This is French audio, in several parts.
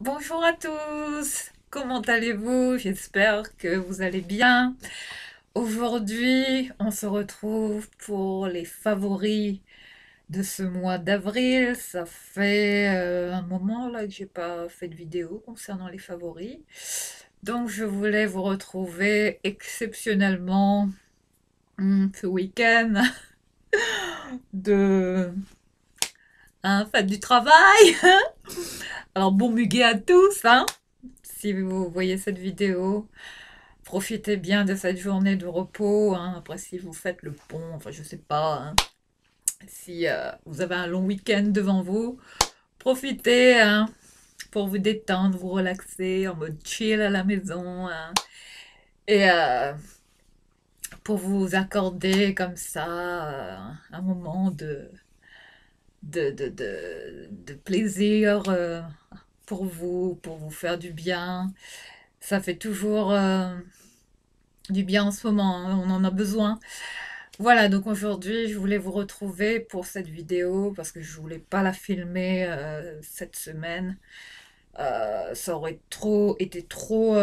Bonjour à tous, comment allez-vous? J'espère que vous allez bien. Aujourd'hui, on se retrouve pour les favoris de ce mois d'avril. Ça fait un moment là que j'ai pas fait de vidéo concernant les favoris. Donc je voulais vous retrouver exceptionnellement ce week-end de fête du travail. Alors bon muguet à tous, hein, si vous voyez cette vidéo. Profitez bien de cette journée de repos, hein. Après, si vous faites le pont, enfin, je sais pas, hein. Si vous avez un long week-end devant vous, profitez, hein, pour vous détendre, vous relaxer en mode chill à la maison, hein. Et pour vous accorder comme ça un moment de plaisir pour vous faire du bien. Ça fait toujours du bien en ce moment, hein, on en a besoin. Voilà, donc aujourd'hui, je voulais vous retrouver pour cette vidéo parce que je voulais pas la filmer cette semaine. Ça aurait été trop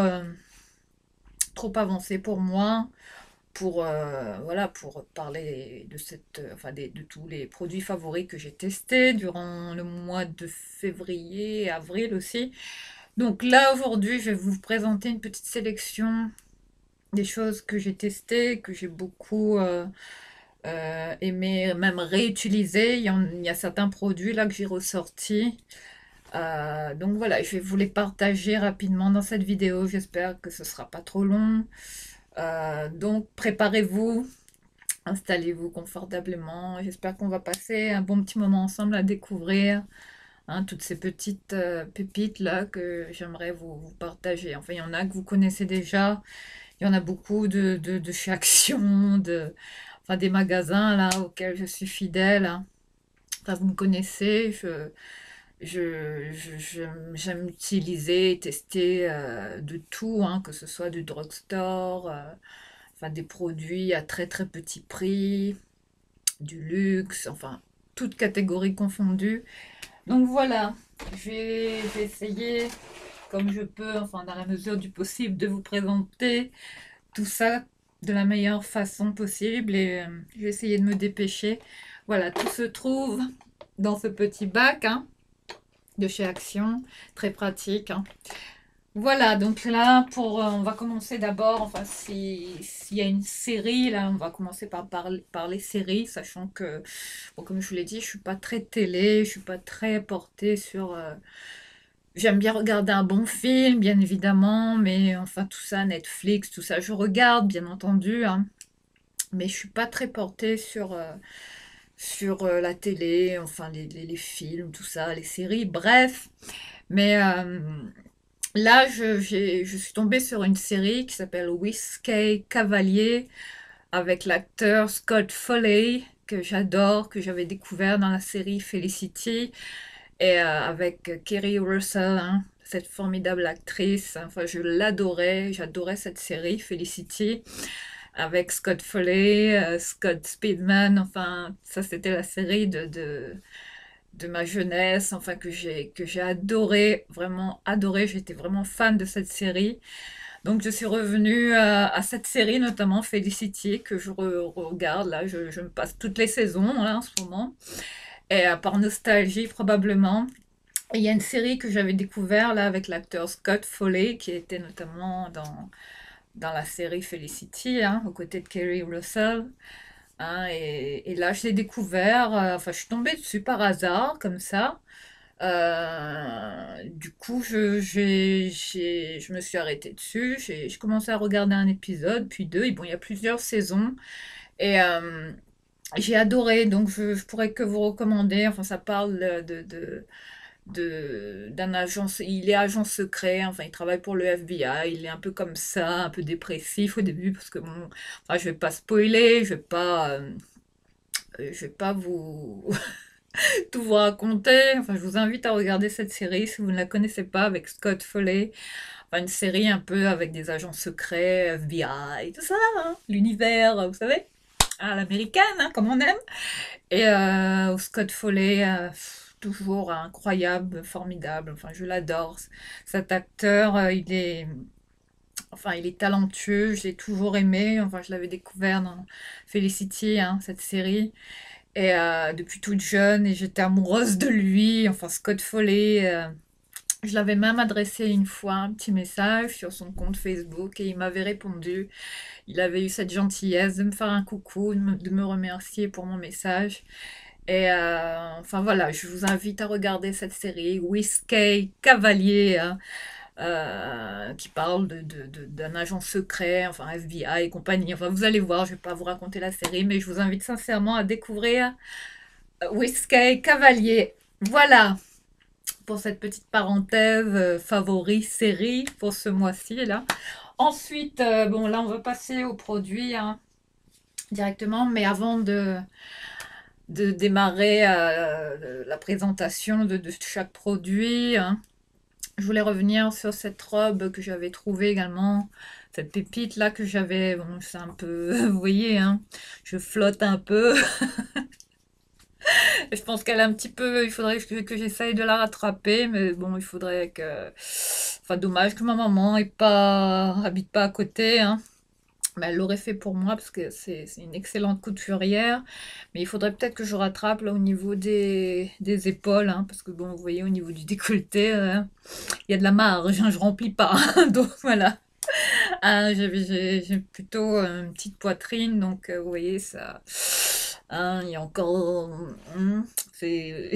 avancé pour moi pour voilà pour parler de enfin de tous les produits favoris que j'ai testés durant le mois de février et avril aussi. Donc là aujourd'hui, je vais vous présenter une petite sélection des choses que j'ai testées, que j'ai beaucoup aimé même réutiliser. Il y a certains produits là que j'ai ressortis. Donc voilà, je vais vous les partager rapidement dans cette vidéo. J'espère que ce sera pas trop long. Donc préparez-vous, installez-vous confortablement. J'espère qu'on va passer un bon petit moment ensemble à découvrir, hein, toutes ces petites pépites là que j'aimerais vous partager. Enfin, il y en a que vous connaissez déjà. Il y en a beaucoup de chez Action, enfin, des magasins là auxquels je suis fidèle, hein. Enfin, vous me connaissez, j'aime utiliser, tester de tout, hein, que ce soit du drugstore, enfin des produits à très très petit prix, du luxe, enfin toutes catégories confondues. Donc voilà, je vais essayer comme je peux, enfin dans la mesure du possible, de vous présenter tout ça de la meilleure façon possible et je vais essayer de me dépêcher. Voilà, tout se trouve dans ce petit bac, hein, de chez Action, très pratique, hein. Voilà, donc là, on va commencer d'abord, enfin, s'il y a une série, là, on va commencer par les séries, sachant que, bon, comme je vous l'ai dit, je suis pas très télé, je suis pas très portée sur. J'aime bien regarder un bon film, bien évidemment, mais enfin, tout ça, Netflix, tout ça, je regarde, bien entendu, hein, mais je suis pas très portée sur la télé, enfin, les films, tout ça, les séries, bref. Mais là, je suis tombée sur une série qui s'appelle Whiskey Cavalier avec l'acteur Scott Foley que j'adore, que j'avais découvert dans la série Felicity et avec Kerry Russell, hein, cette formidable actrice. Enfin, je l'adorais, j'adorais cette série Felicity avec Scott Foley, Scott Speedman. Enfin, ça c'était la série de ma jeunesse, enfin que j'ai adoré, vraiment adoré. J'étais vraiment fan de cette série. Donc je suis revenue à cette série, notamment Felicity, que je regarde. Là, je me passe toutes les saisons là, en ce moment. Et par nostalgie probablement. Et il y a une série que j'avais découvert là avec l'acteur Scott Foley, qui était notamment dans la série Felicity, hein, aux côtés de Kerry Russell, hein. Et là, je l'ai découvert, enfin, je suis tombée dessus par hasard, comme ça. Du coup, je me suis arrêtée dessus. J'ai commencé à regarder un épisode, puis deux. Et bon, il y a plusieurs saisons. Et j'ai adoré, donc je pourrais que vous recommander. Enfin, ça parle d'un agent, il est agent secret, enfin il travaille pour le FBI, il est un peu comme ça, un peu dépressif au début, parce que bon, enfin je vais pas spoiler, je vais pas vous tout vous raconter. Enfin, je vous invite à regarder cette série si vous ne la connaissez pas avec Scott Foley. Enfin, une série un peu avec des agents secrets, FBI, tout ça, hein, l'univers, vous savez, à l'américaine, hein, comme on aime. Et Scott Foley, toujours incroyable, formidable. Enfin, je l'adore. Cet acteur, il est talentueux. Je l'ai toujours aimé. Enfin, je l'avais découvert dans Felicity, hein, cette série. Et depuis toute jeune, et j'étais amoureuse de lui. Enfin, Scott Foley. Je l'avais même adressé une fois un petit message sur son compte Facebook et il m'avait répondu. Il avait eu cette gentillesse de me faire un coucou, de me remercier pour mon message. Et enfin voilà, je vous invite à regarder cette série, Whiskey Cavalier, hein, qui parle d'un agent secret, enfin FBI et compagnie. Enfin, vous allez voir, je ne vais pas vous raconter la série, mais je vous invite sincèrement à découvrir Whiskey Cavalier. Voilà pour cette petite parenthèse favori série pour ce mois-ci là. Ensuite, bon là on va passer aux produits, hein, directement, mais avant de démarrer la présentation de chaque produit, hein, je voulais revenir sur cette robe que j'avais trouvée également, cette pépite là que j'avais, bon c'est un peu, vous voyez, hein, je flotte un peu. Je pense qu'elle a un petit peu, il faudrait que j'essaye de la rattraper, mais bon, il faudrait que, enfin dommage que ma maman habite pas à côté, hein. Mais elle l'aurait fait pour moi parce que c'est une excellente couturière. Mais il faudrait peut-être que je rattrape là au niveau des épaules, hein, parce que bon, vous voyez, au niveau du décolleté, il y a de la marge, hein, je remplis pas. Donc voilà. Ah, j'ai plutôt une petite poitrine, donc vous voyez, ça. Hein, il y a encore. C'est,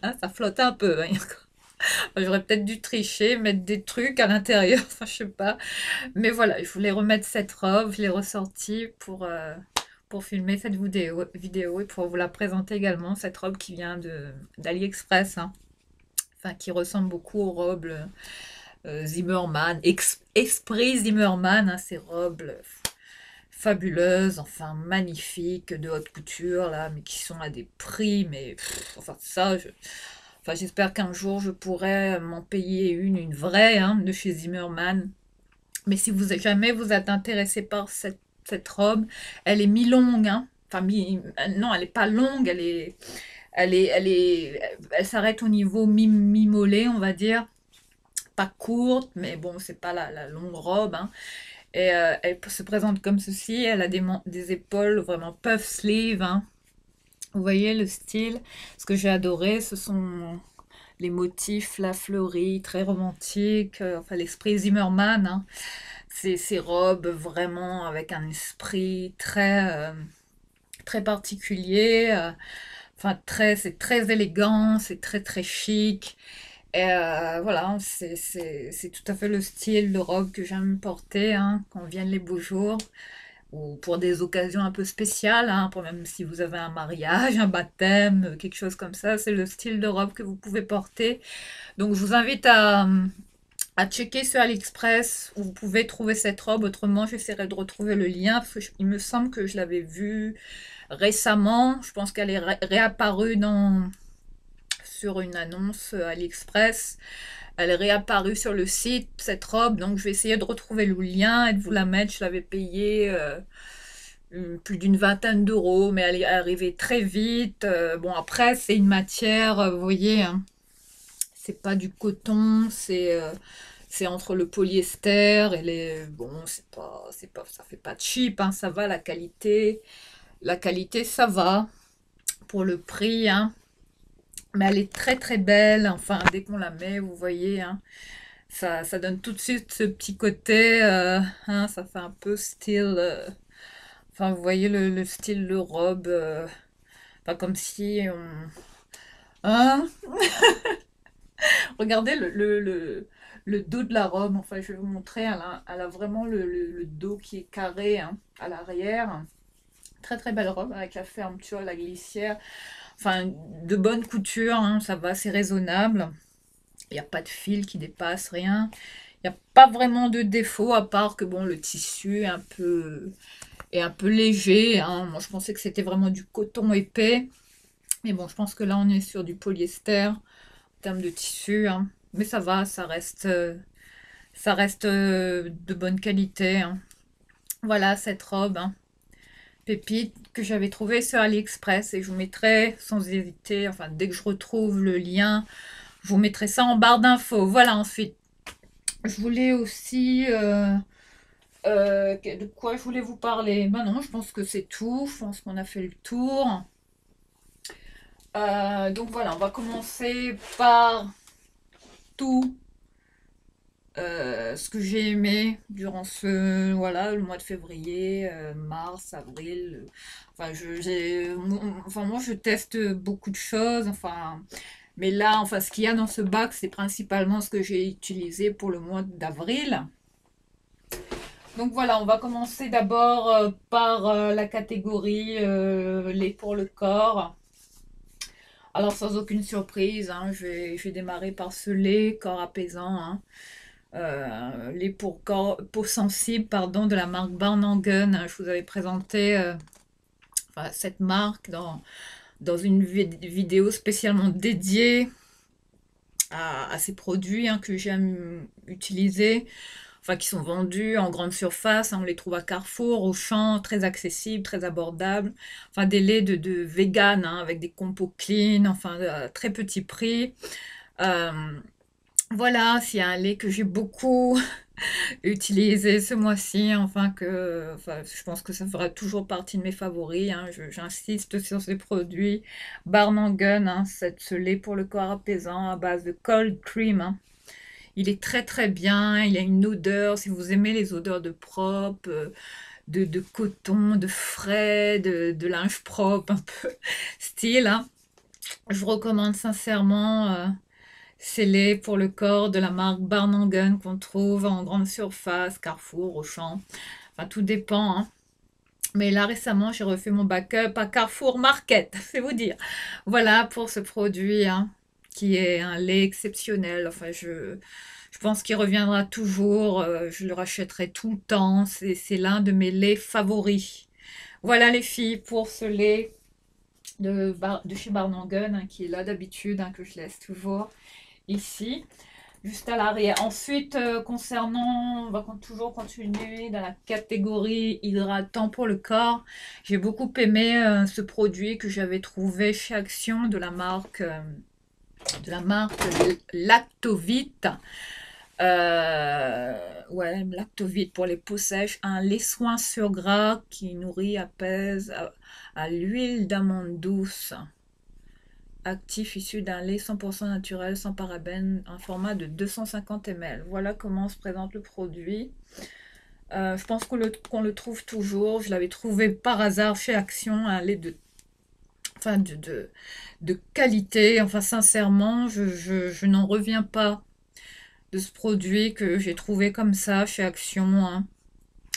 hein, ça flotte un peu, hein, enfin, j'aurais peut-être dû tricher, mettre des trucs à l'intérieur, enfin je sais pas. Mais voilà, je voulais remettre cette robe, je l'ai ressortie pour filmer cette vidéo et pour vous la présenter également, cette robe qui vient d'AliExpress, hein. Enfin, qui ressemble beaucoup aux robes Zimmermann, Esprit Zimmermann, hein, ces robes fabuleuses, enfin magnifiques, de haute couture, là, mais qui sont à des prix, mais enfin ça, enfin, j'espère qu'un jour je pourrai m'en payer une vraie, hein, de chez Zimmermann. Mais si vous jamais vous êtes intéressé par cette robe, elle est mi-longue, hein. Enfin, non, elle n'est pas longue, elle s'arrête au niveau mi-mollet, on va dire. Pas courte, mais bon, c'est pas la longue robe, hein. Et elle se présente comme ceci. Elle a des épaules vraiment puff sleeve, hein. Vous voyez le style. Ce que j'ai adoré, ce sont les motifs, la fleurie, très romantique. Enfin, l'esprit Zimmermann, hein. Ces robes vraiment avec un esprit très particulier. Enfin, c'est très élégant, c'est très chic. Et voilà, c'est tout à fait le style de robe que j'aime porter, hein, quand viennent les beaux jours ou pour des occasions un peu spéciales, hein, pour même si vous avez un mariage, un baptême, quelque chose comme ça, c'est le style de robe que vous pouvez porter. Donc je vous invite à checker sur AliExpress où vous pouvez trouver cette robe. Autrement, j'essaierai de retrouver le lien parce qu'il me semble que je l'avais vue récemment. Je pense qu'elle est réapparue sur une annonce AliExpress. Elle est réapparue sur le site, cette robe. Donc, je vais essayer de retrouver le lien et de vous la mettre. Je l'avais payée plus d'une vingtaine d'euros, mais elle est arrivée très vite. Bon, après, c'est une matière, vous voyez, hein, c'est pas du coton, c'est entre le polyester et les. Bon, ça fait pas de cheap, hein, ça va, la qualité. La qualité, ça va. Pour le prix, hein. Mais elle est très belle. Enfin, dès qu'on la met, vous voyez, hein, ça donne tout de suite ce petit côté. Hein, ça fait un peu style. Enfin, vous voyez le style de robe. Enfin, comme si on. Hein, regardez le dos de la robe. Enfin, je vais vous montrer. Elle a vraiment le dos qui est carré, hein, à l'arrière. Très belle robe avec la fermeture, la glissière. Enfin, de bonne couture, hein, ça va, c'est raisonnable. Il n'y a pas de fil qui dépasse, rien. Il n'y a pas vraiment de défaut, à part que bon, le tissu est un peu léger, hein. Moi, je pensais que c'était vraiment du coton épais. Mais bon, je pense que là, on est sur du polyester en termes de tissu, hein. Mais ça va, ça reste de bonne qualité, hein. Voilà cette robe, hein. pépite que j'avais trouvé sur AliExpress et je vous mettrai sans hésiter, enfin dès que je retrouve le lien, je vous mettrai ça en barre d'infos. Voilà, ensuite, je voulais aussi... de quoi je voulais vous parler? Ben non, je pense que c'est tout. Je pense qu'on a fait le tour. Donc voilà, on va commencer par tout ce que j'ai aimé durant voilà, le mois de février, mars, avril. Enfin, enfin, moi, je teste beaucoup de choses. Enfin, mais là, enfin, ce qu'il y a dans ce bac, c'est principalement ce que j'ai utilisé pour le mois d'avril. Donc voilà, on va commencer d'abord par la catégorie lait pour le corps. Alors sans aucune surprise, hein, je vais démarrer par ce lait corps apaisant, hein. Lait pour peau sensible, pardon, de la marque Barn Gun. Je vous avais présenté enfin, cette marque dans une vidéo spécialement dédiée à ces produits, hein, que j'aime utiliser, enfin qui sont vendus en grande surface, hein. On les trouve à Carrefour, Auchan, très accessibles, très abordables. Enfin des laits de vegan, hein, avec des compos clean, enfin très petit prix. Euh, voilà, s'il y a un lait que j'ai beaucoup utilisé ce mois-ci, enfin, je pense que ça fera toujours partie de mes favoris, hein. J'insiste sur ces produits. Barn Gun, hein, ce lait pour le corps apaisant à base de cold cream, hein. Il est très très bien, il a une odeur, si vous aimez les odeurs de propre, de coton, de frais, de linge propre, un peu style, hein. Je vous recommande sincèrement ces laits pour le corps de la marque Barn Gun qu'on trouve en grande surface, Carrefour, Auchan, enfin tout dépend, hein. Mais là récemment j'ai refait mon backup à Carrefour Market, c'est vous dire. Voilà pour ce produit, hein, qui est un lait exceptionnel. Enfin je pense qu'il reviendra toujours, je le rachèterai tout le temps. C'est l'un de mes laits favoris. Voilà les filles pour ce lait de chez Barn Gun, hein, qui est là d'habitude, hein, que je laisse toujours ici, juste à l'arrière. Ensuite, concernant, on va toujours continuer dans la catégorie hydratant pour le corps. J'ai beaucoup aimé ce produit que j'avais trouvé chez Action de la marque Lactovite. Ouais, Lactovite pour les peaux sèches, un lait soin sur gras qui nourrit, apaise à l'huile d'amande douce, actif issu d'un lait 100% naturel, sans parabènes, un format de 250 ml. Voilà comment se présente le produit. Je pense qu'on le trouve toujours. Je l'avais trouvé par hasard chez Action, un lait enfin de qualité. Enfin, sincèrement, je n'en reviens pas de ce produit que j'ai trouvé comme ça chez Action, hein.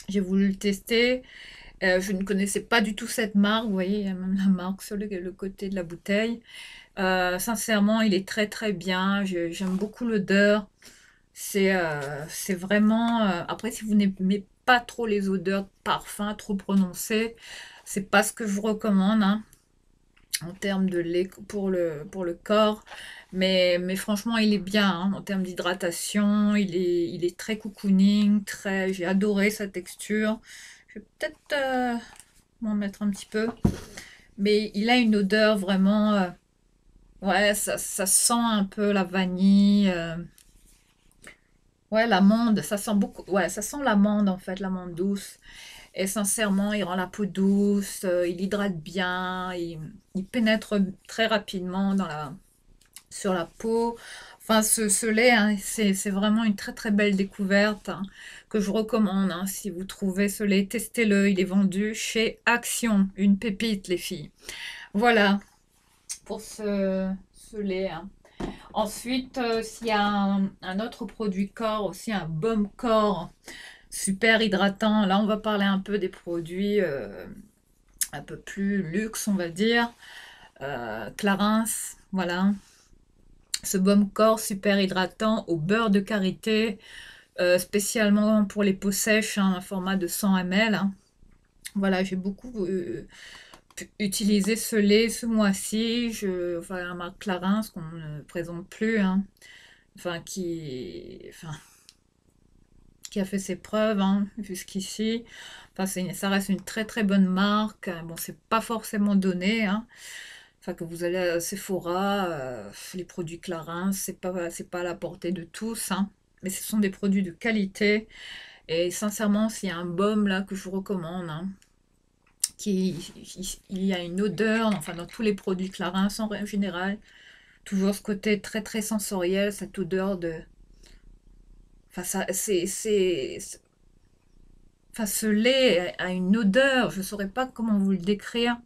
J'ai voulu le tester. Je ne connaissais pas du tout cette marque. Vous voyez, il y a même la marque sur le côté de la bouteille. Sincèrement, il est très très bien. J'aime beaucoup l'odeur. C'est vraiment. Après, si vous n'aimez pas trop les odeurs de parfum trop prononcées, c'est pas ce que je vous recommande, hein, en termes de lait pour le corps. Mais franchement, il est bien, hein, en termes d'hydratation. Il est très cocooning. J'ai adoré sa texture. Je vais peut-être m'en mettre un petit peu. Mais il a une odeur vraiment. Ouais, ça sent un peu la vanille. Ouais, l'amande, ça sent beaucoup. Ouais, ça sent l'amande en fait, l'amande douce. Et sincèrement, il rend la peau douce, il hydrate bien, il pénètre très rapidement sur la peau. Enfin, ce lait, hein, c'est vraiment une très très belle découverte, hein, que je recommande, hein. Si vous trouvez ce lait, testez-le. Il est vendu chez Action. Une pépite, les filles. Voilà pour ce lait, hein. Ensuite, s'il y a un autre produit corps, aussi un baume corps super hydratant. Là, on va parler un peu des produits un peu plus luxe, on va dire. Clarins, voilà. Ce baume corps super hydratant au beurre de karité, spécialement pour les peaux sèches, hein, un format de 100 ml, hein. Voilà, j'ai beaucoup utilisé ce lait ce mois-ci. Enfin, la marque Clarins qu'on ne présente plus, hein. Enfin, enfin, qui a fait ses preuves hein, jusqu'ici. Enfin, ça reste une très très bonne marque. Bon, c'est pas forcément donné, hein. Enfin, que vous allez à Sephora, les produits Clarins, c'est pas à la portée de tous, hein. Mais ce sont des produits de qualité. Et sincèrement, s'il y a un baume là que je vous recommande, hein, il y a une odeur, enfin dans tous les produits Clarins, en général, toujours ce côté très très sensoriel, cette odeur de... Enfin, Enfin, ce lait a une odeur, je ne saurais pas comment vous le décrire.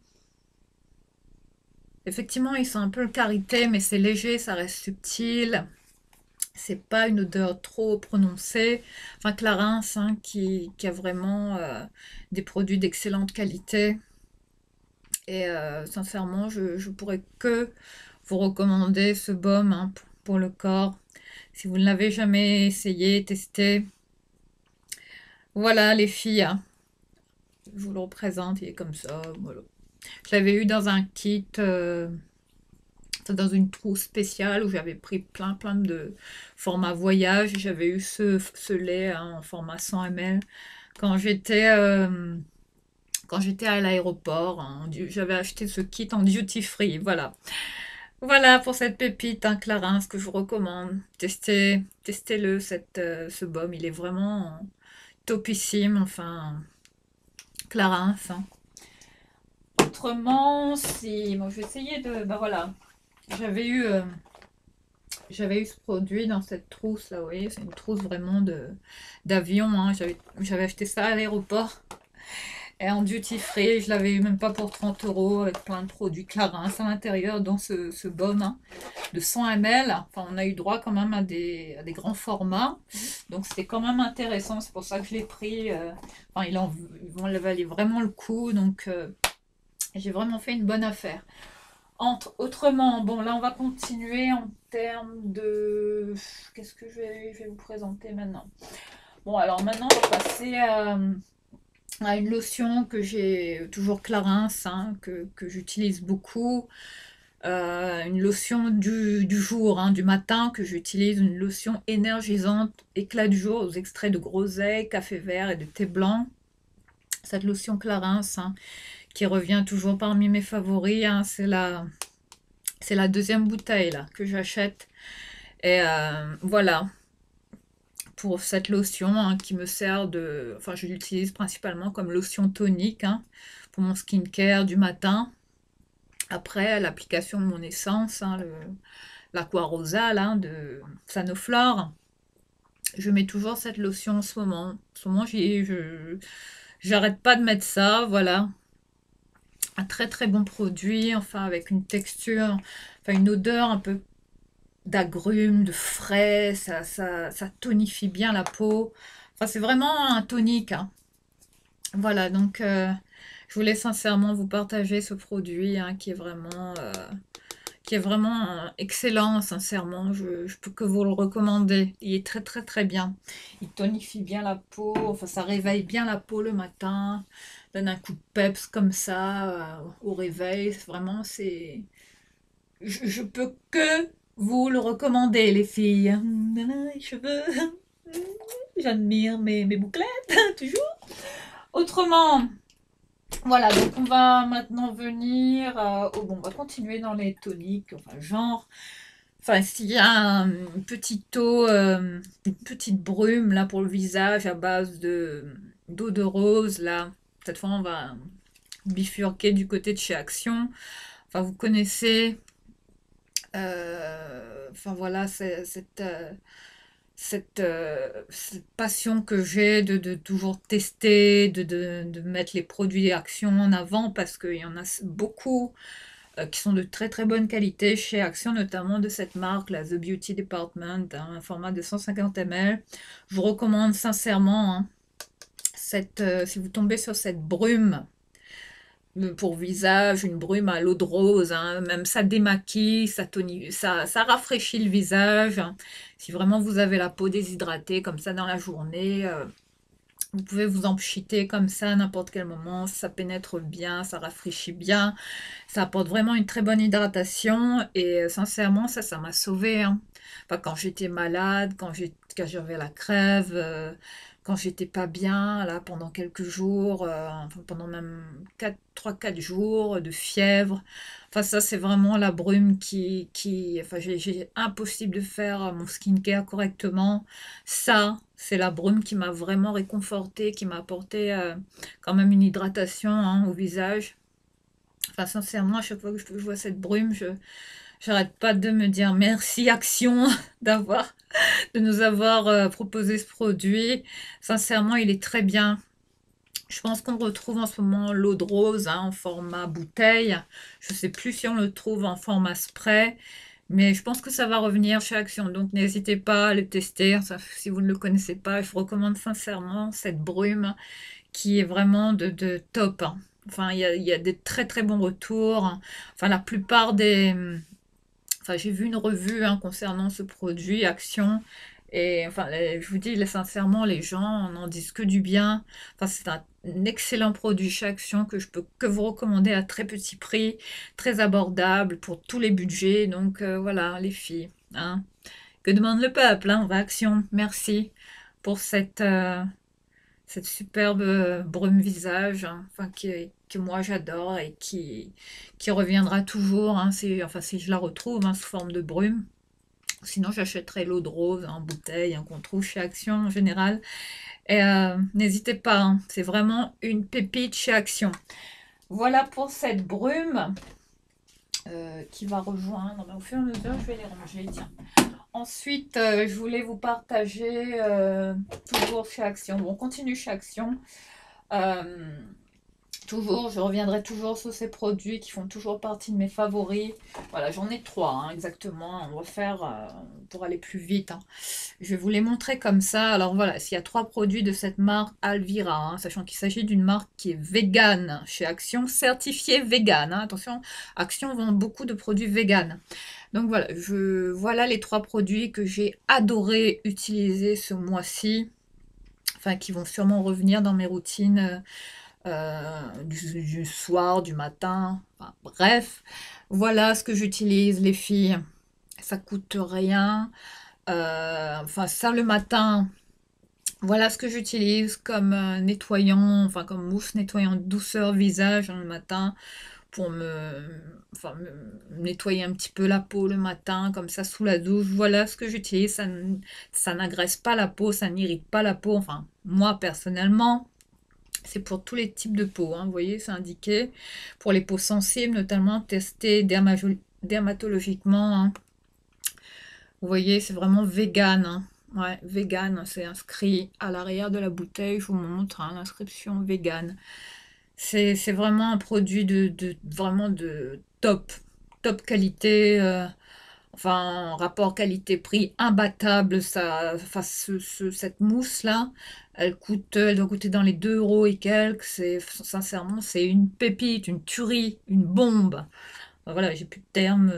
Effectivement, ils sont un peu karité, mais c'est léger, ça reste subtil. C'est pas une odeur trop prononcée. Enfin, Clarins, hein, qui a vraiment des produits d'excellente qualité. Et sincèrement, je pourrais que vous recommander ce baume hein, pour le corps. Si vous ne l'avez jamais essayé, testé. Voilà les filles, hein. Je vous le représente, il est comme ça. Voilà. Je l'avais eu dans un kit, dans une trousse spéciale où j'avais pris plein de formats voyage. J'avais eu ce lait hein, en format 100 ml quand j'étais à l'aéroport. Hein, j'avais acheté ce kit en duty free. Voilà. Voilà pour cette pépite, hein, Clarins, que je vous recommande. Testez-le, ce baume. Il est vraiment topissime. Enfin, Clarins. Hein. Autrement, si... Bon, je vais essayer de... Ben voilà. J'avais eu, euh, j'avais eu ce produit dans cette trousse là, vous voyez, c'est une trousse vraiment d'avion. Hein. J'avais acheté ça à l'aéroport. Et en duty free, je l'avais eu même pas pour 30 € avec plein de produits Clarins à l'intérieur, dont ce baume hein, de 100 ml. Enfin, on a eu droit quand même à des grands formats. Donc c'était quand même intéressant, c'est pour ça que je l'ai pris. Enfin, il valait vraiment le coup. Donc j'ai vraiment fait une bonne affaire. Autrement, bon là on va continuer en termes de... Qu'est-ce que je vais vous présenter maintenant? Bon alors maintenant on va passer à une lotion que j'ai toujours Clarins, hein, que j'utilise beaucoup. Une lotion du jour, hein, du matin que j'utilise, une lotion énergisante, éclat du jour aux extraits de groseille, café vert et de thé blanc. Cette lotion Clarins hein, qui revient toujours parmi mes favoris, hein, c'est la deuxième bouteille là que j'achète. Et voilà, pour cette lotion hein, qui me sert de... Enfin, je l'utilise principalement comme lotion tonique hein, pour mon skincare du matin. Après l'application de mon essence, hein, l'Aqua Rosa là, de Sanoflore, je mets toujours cette lotion en ce moment. En ce moment, j'arrête pas de mettre ça, voilà. Un très très bon produit, enfin avec une texture, enfin une odeur un peu d'agrumes, de frais, ça tonifie bien la peau. Enfin, c'est vraiment un tonique. Hein. Voilà, donc je voulais sincèrement vous partager ce produit hein, qui est vraiment excellent, sincèrement. Je peux que vous le recommander. Il est très très très bien. Il tonifie bien la peau, enfin ça réveille bien la peau le matin, donne un coup de peps comme ça au réveil. Vraiment, je peux que vous le recommander, les filles. Les cheveux, j'admire mes bouclettes, toujours. Autrement, voilà, donc on va maintenant venir bon, on va continuer dans les toniques, enfin genre, enfin s'il y a une petite eau, une petite brume là pour le visage à base d'eau de rose là, cette fois on va bifurquer du côté de chez Action. Enfin vous connaissez, enfin voilà, cette passion que j'ai de toujours tester, de mettre les produits Action en avant parce qu'il y en a beaucoup qui sont de très très bonne qualité chez Action, notamment de cette marque, la The Beauty Department, hein, un format de 150 ml. Je vous recommande sincèrement hein, si vous tombez sur cette brume pour visage, une brume à l'eau de rose, hein, même ça démaquille, ça rafraîchit le visage. Hein. Si vraiment vous avez la peau déshydratée comme ça dans la journée, vous pouvez vous en pchiter comme ça à n'importe quel moment, ça pénètre bien, ça rafraîchit bien, ça apporte vraiment une très bonne hydratation et sincèrement ça m'a sauvée. Hein. Enfin, quand j'étais malade, quand j'avais la crève, quand j'étais pas bien, là, pendant quelques jours, enfin, pendant même 3-4 jours de fièvre. Enfin, ça, c'est vraiment la brume enfin, j'ai impossible de faire mon skincare correctement. Ça, c'est la brume qui m'a vraiment réconfortée, qui m'a apporté quand même une hydratation, hein, au visage. Enfin, sincèrement, à chaque fois que je vois cette brume, j'arrête pas de me dire merci Action de nous avoir proposé ce produit. Sincèrement, il est très bien. Je pense qu'on retrouve en ce moment l'eau de rose, hein, en format bouteille. Je ne sais plus si on le trouve en format spray, mais je pense que ça va revenir chez Action. Donc n'hésitez pas à le tester. Si vous ne le connaissez pas, je vous recommande sincèrement cette brume qui est vraiment de top, hein. Enfin, il y a des très très bons retours. Enfin, la plupart des... Enfin, j'ai vu une revue, hein, concernant ce produit, Action. Et enfin, je vous dis sincèrement, les gens n'en disent que du bien. Enfin, c'est un excellent produit chez Action que je peux que vous recommander à très petit prix, très abordable pour tous les budgets. Donc voilà, les filles, hein. Que demande le peuple, hein, on va Action. Merci pour cette superbe brume visage, hein, enfin, que moi j'adore et qui reviendra toujours, hein, enfin, si je la retrouve, hein, sous forme de brume. Sinon, j'achèterai l'eau de rose en bouteille, hein, qu'on trouve chez Action en général. Et n'hésitez pas, hein, c'est vraiment une pépite chez Action. Voilà pour cette brume qui va rejoindre. Mais au fur et à mesure, je vais les ranger. Tiens. Ensuite, je voulais vous partager toujours chez Action. Bon, on continue chez Action. Euh, Toujours, je reviendrai toujours sur ces produits qui font toujours partie de mes favoris. Voilà, j'en ai 3, hein, exactement. On va faire pour aller plus vite, hein. Je vais vous les montrer comme ça. Alors voilà, s'il y a 3 produits de cette marque Alvira, hein, sachant qu'il s'agit d'une marque qui est végane chez Action, certifiée végane, hein. Attention, Action vend beaucoup de produits véganes. Donc voilà, voilà les 3 produits que j'ai adoré utiliser ce mois-ci. Enfin, qui vont sûrement revenir dans mes routines du soir, du matin, enfin, bref. Voilà ce que j'utilise, les filles. Ça coûte rien. Enfin, ça le matin, voilà ce que j'utilise comme nettoyant, enfin comme mousse nettoyant douceur visage, hein, le matin pour enfin, me nettoyer un petit peu la peau le matin, comme ça sous la douche. Voilà ce que j'utilise. Ça n'agresse pas la peau, ça n'irrite pas la peau. Enfin, moi personnellement. C'est pour tous les types de peau, hein, vous voyez, c'est indiqué. Pour les peaux sensibles, notamment testées dermatologiquement, hein. Vous voyez, c'est vraiment vegan, hein. Ouais, vegan, c'est inscrit à l'arrière de la bouteille. Je vous montre, hein, l'inscription vegan. C'est vraiment un produit vraiment de top qualité. Enfin, rapport qualité-prix imbattable. Enfin, cette mousse-là, elle doit coûter dans les 2 euros et quelques. Sincèrement, c'est une pépite, une tuerie, une bombe. Enfin, voilà, j'ai plus de termes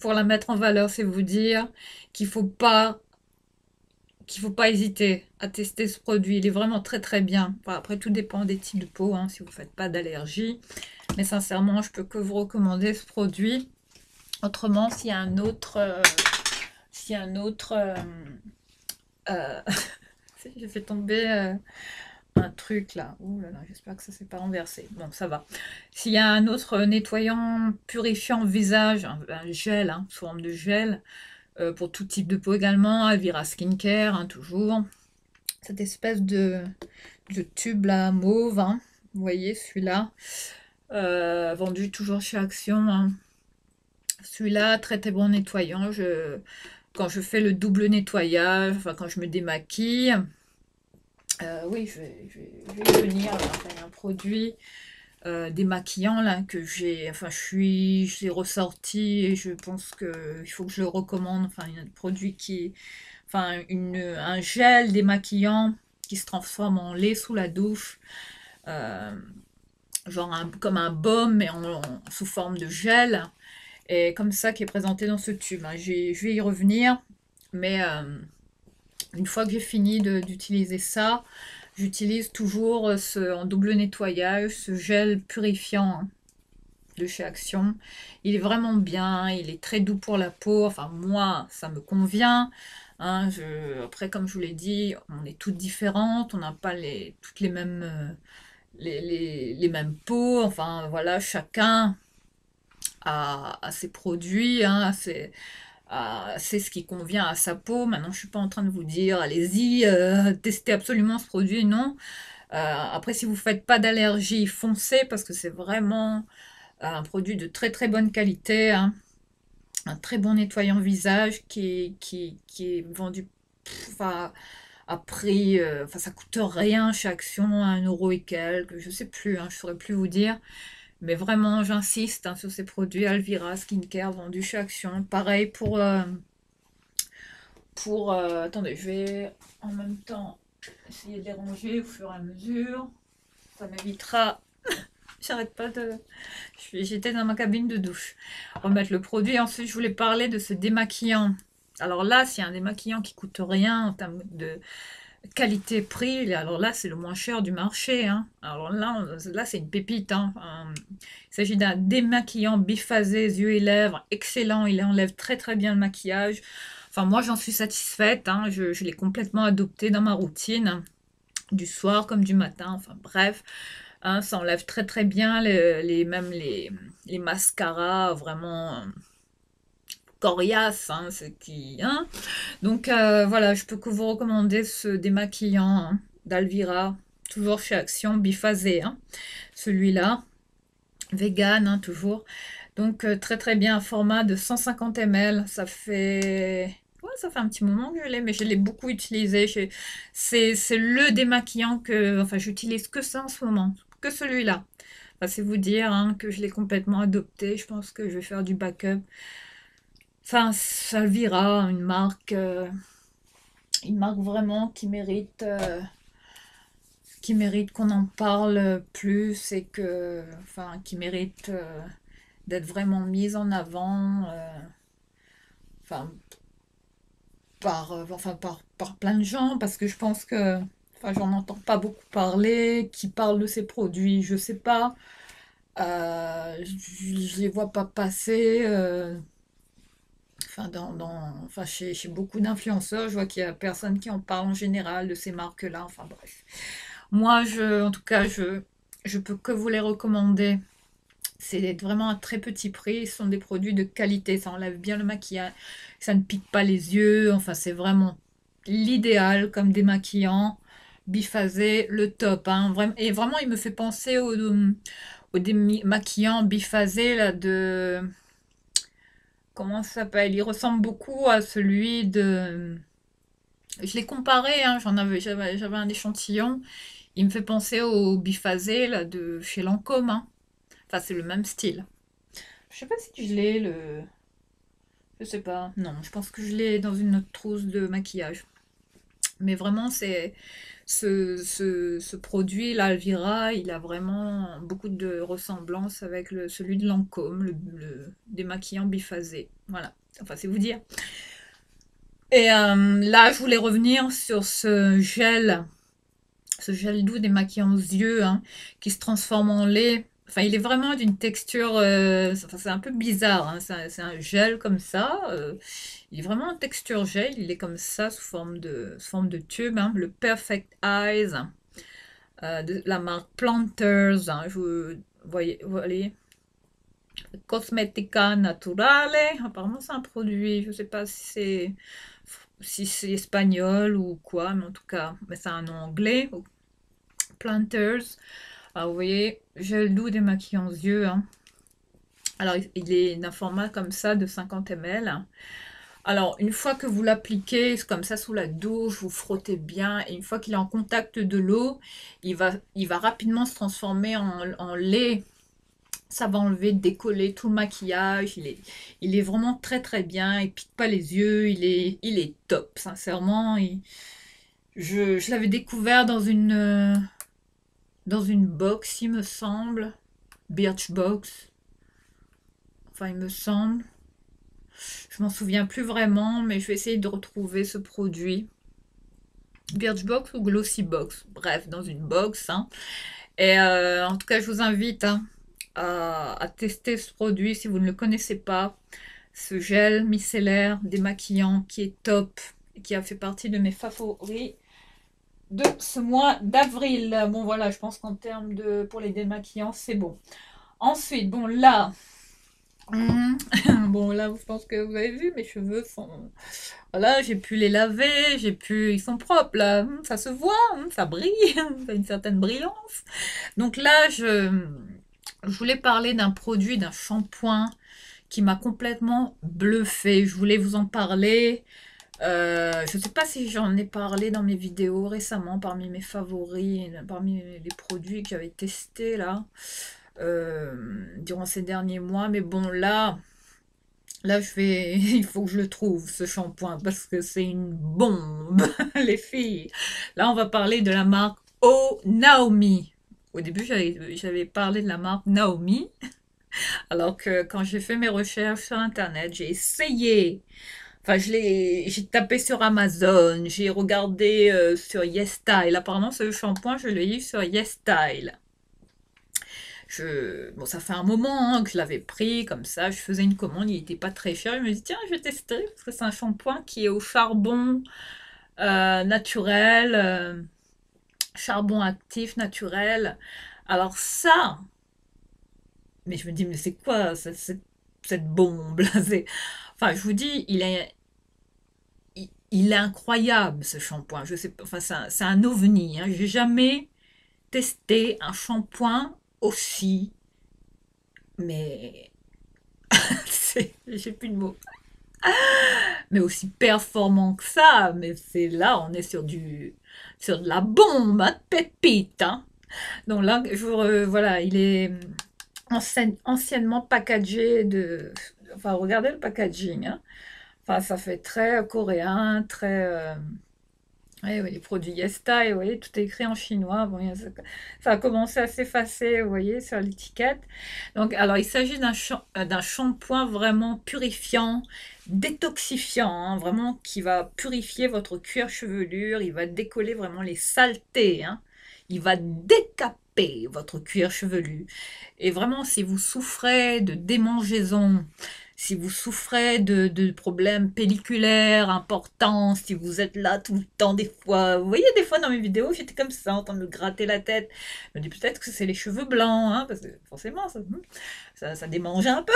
pour la mettre en valeur, c'est vous dire qu'il faut pas, qu'il faut pas hésiter à tester ce produit. Il est vraiment très très bien. Enfin, après, tout dépend des types de peau, hein, si vous ne faites pas d'allergie. Mais sincèrement, je peux que vous recommander ce produit. Autrement, s'il y a un autre, euh, j'ai fait tomber un truc là. Ouh là là, j'espère que ça s'est pas renversé. Bon, ça va. S'il y a un autre nettoyant purifiant visage, un gel, hein, sous forme de gel, pour tout type de peau également, Alvira Skincare, hein, toujours. Cette espèce de tube là, mauve, hein, vous voyez, celui-là, vendu toujours chez Action, hein. Celui-là, très très bon nettoyant. Quand je fais le double nettoyage, enfin quand je me démaquille, oui, je vais y venir. Enfin, il y a un produit démaquillant là que enfin je l'ai ressorti et je pense qu'il faut que je le recommande. Enfin, il y a un produit enfin un gel démaquillant qui se transforme en lait sous la douche. Euh, genre comme un baume mais sous forme de gel. Et comme ça qui est présenté dans ce tube, hein. Je vais y revenir, mais une fois que j'ai fini d'utiliser ça, j'utilise toujours en double nettoyage ce gel purifiant, hein. de chez Action. Il est vraiment bien, il est très doux pour la peau. Enfin, moi, ça me convient. Hein, après, comme je vous l'ai dit, on est toutes différentes, on n'a pas toutes les mêmes, les mêmes peaux. Enfin, voilà, chacun a ses produits, hein, c'est ce qui convient à sa peau. Maintenant, je suis pas en train de vous dire, allez-y, testez absolument ce produit, non. Après, si vous faites pas d'allergie, foncez parce que c'est vraiment un produit de très très bonne qualité, hein. Un très bon nettoyant visage qui est vendu enfin, à prix, enfin ça coûte rien chez Action, 1 € et quelques, je sais plus, hein, je saurais plus vous dire. Mais vraiment, j'insiste, hein, sur ces produits Alvira Skincare vendus chez Action. Pareil attendez, je vais en même temps essayer de les ranger au fur et à mesure. Ça m'évitera. J'arrête pas de. J'étais dans ma cabine de douche. Remettre le produit. Ensuite, je voulais parler de ce démaquillant. Alors là, s'il y a un démaquillant qui coûte rien en termes de qualité-prix, alors là, c'est le moins cher du marché, hein. Alors là c'est une pépite, hein. Il s'agit d'un démaquillant biphasé yeux et lèvres, excellent. Il enlève très très bien le maquillage. Enfin, moi, j'en suis satisfaite, hein. Je l'ai complètement adopté dans ma routine, du soir comme du matin. Enfin, bref. Hein, ça enlève très très bien même les mascaras vraiment coriaces, hein, hein. Donc voilà, je peux que vous recommander ce démaquillant, hein, d'Alvira, toujours chez Action, biphasé, hein, celui-là, vegan, hein, toujours. Donc très très bien, un format de 150 ml, ça fait... Ouais, ça fait un petit moment que je l'ai, mais je l'ai beaucoup utilisé. C'est le démaquillant que... Enfin, j'utilise que ça en ce moment, que celui-là. Enfin, c'est vous dire, hein, que je l'ai complètement adopté. Je pense que je vais faire du backup. Enfin, Alvira, une marque vraiment qui mérite qu'on en parle plus et enfin, qui mérite d'être vraiment mise en avant, enfin, par plein de gens, parce que je pense que, enfin, j'en entends pas beaucoup parler, qui parlent de ces produits, je sais pas, je les vois pas passer, enfin, enfin, chez beaucoup d'influenceurs, je vois qu'il y a personne qui en parle en général de ces marques-là, enfin bref. Moi, en tout cas, je peux que vous les recommander. C'est vraiment un très petit prix. Ce sont des produits de qualité. Ça enlève bien le maquillage. Ça ne pique pas les yeux. Enfin, c'est vraiment l'idéal comme démaquillant. Biphasé, le top, hein. Et vraiment, il me fait penser au démaquillant biphasé là, de... Comment ça s'appelle? Il ressemble beaucoup à celui de... Je l'ai comparé, hein, j'avais un échantillon. Il me fait penser au biphasé là, de chez Lancôme, hein. Enfin, c'est le même style. Je sais pas si je l'ai, le... Je sais pas. Non, je pense que je l'ai dans une autre trousse de maquillage. Mais vraiment, ce produit, l'Alvira, il a vraiment beaucoup de ressemblances avec celui de Lancôme, le démaquillant biphasé. Voilà. Enfin, c'est vous dire. Et là, je voulais revenir sur ce gel doux démaquillant aux yeux, hein, qui se transforme en lait. Enfin, il est vraiment d'une texture, enfin, c'est un peu bizarre, hein, c'est un gel comme ça. Il est vraiment en texture gel, il est comme ça sous forme de tube, hein, le Perfect Eyes, de la marque Planters, hein, voyez, Cosmetica Naturale. Apparemment, c'est un produit, je ne sais pas si c'est espagnol ou quoi, mais en tout cas, mais c'est un nom anglais. Planters. Alors, vous voyez, gel doux démaquillant aux yeux, hein. Alors, il est d'un format comme ça de 50 ml. Alors, une fois que vous l'appliquez, comme ça sous la douche, vous frottez bien, et une fois qu'il est en contact de l'eau, il va rapidement se transformer en lait. Ça va enlever, décoller tout le maquillage. Il est vraiment très très bien. Il pique pas les yeux. Il est top, sincèrement. Je l'avais découvert dans une box, il me semble. Birchbox. Enfin, il me semble. Je m'en souviens plus vraiment, mais je vais essayer de retrouver ce produit. Birchbox ou Glossybox. Bref, dans une box, hein. Et en tout cas, je vous invite, hein, à tester ce produit si vous ne le connaissez pas. Ce gel micellaire démaquillant qui est top et qui a fait partie de mes favoris de ce mois d'avril. Bon voilà, je pense qu'en termes de pour les démaquillants, c'est bon. Ensuite, bon là, bon là, je pense que vous avez vu, mes cheveux sont, voilà, j'ai pu les laver, ils sont propres là, ça se voit, ça brille, ça a une certaine brillance. Donc là, je voulais parler d'un produit, d'un shampoing qui m'a complètement bluffé. Je voulais vous en parler. Je ne sais pas si j'en ai parlé dans mes vidéos récemment, parmi mes favoris, parmi les produits que j'avais testés là, durant ces derniers mois. Mais bon, là, il faut que je le trouve, ce shampoing, parce que c'est une bombe, les filles. Là, on va parler de la marque Oh Naomi. Au début, j'avais parlé de la marque Naomi, alors que quand j'ai fait mes recherches sur Internet, j'ai essayé. Enfin, j'ai tapé sur Amazon, j'ai regardé sur YesStyle. Apparemment, ce shampoing, je l'ai eu sur YesStyle. Bon, ça fait un moment que je l'avais pris, comme ça, je faisais une commande, il n'était pas très cher. Je me dis, tiens, je vais tester, parce que c'est un shampoing qui est au charbon naturel, charbon actif naturel. Alors ça, mais je me dis, mais c'est quoi cette bombe là? Enfin, je vous dis, il est incroyable ce shampoing. Je sais pas, enfin, c'est un ovni. Hein. J'ai jamais testé un shampoing aussi, mais j'ai plus de mots. Mais aussi performant que ça. Mais c'est là, on est sur de la bombe, hein, de pépite. Hein. Donc là, voilà, il est anciennement packagé enfin, regardez le packaging. Hein. Enfin, ça fait très coréen, très. Oui, oui, les produits Yesta, et vous voyez, tout est écrit en chinois. Bon, ça a commencé à s'effacer, vous voyez, sur l'étiquette. Donc, alors, il s'agit d'un shampoing vraiment purifiant, détoxifiant, hein, vraiment qui va purifier votre cuir chevelure. Il va décoller vraiment les saletés. Hein. Il va décaper votre cuir chevelu. Et vraiment, si vous souffrez de démangeaisons, si vous souffrez de problèmes pelliculaires importants, si vous êtes là tout le temps des fois, vous voyez des fois dans mes vidéos, j'étais comme ça en train de me gratter la tête. Je me dis peut-être que c'est les cheveux blancs, hein, parce que forcément ça démange un peu.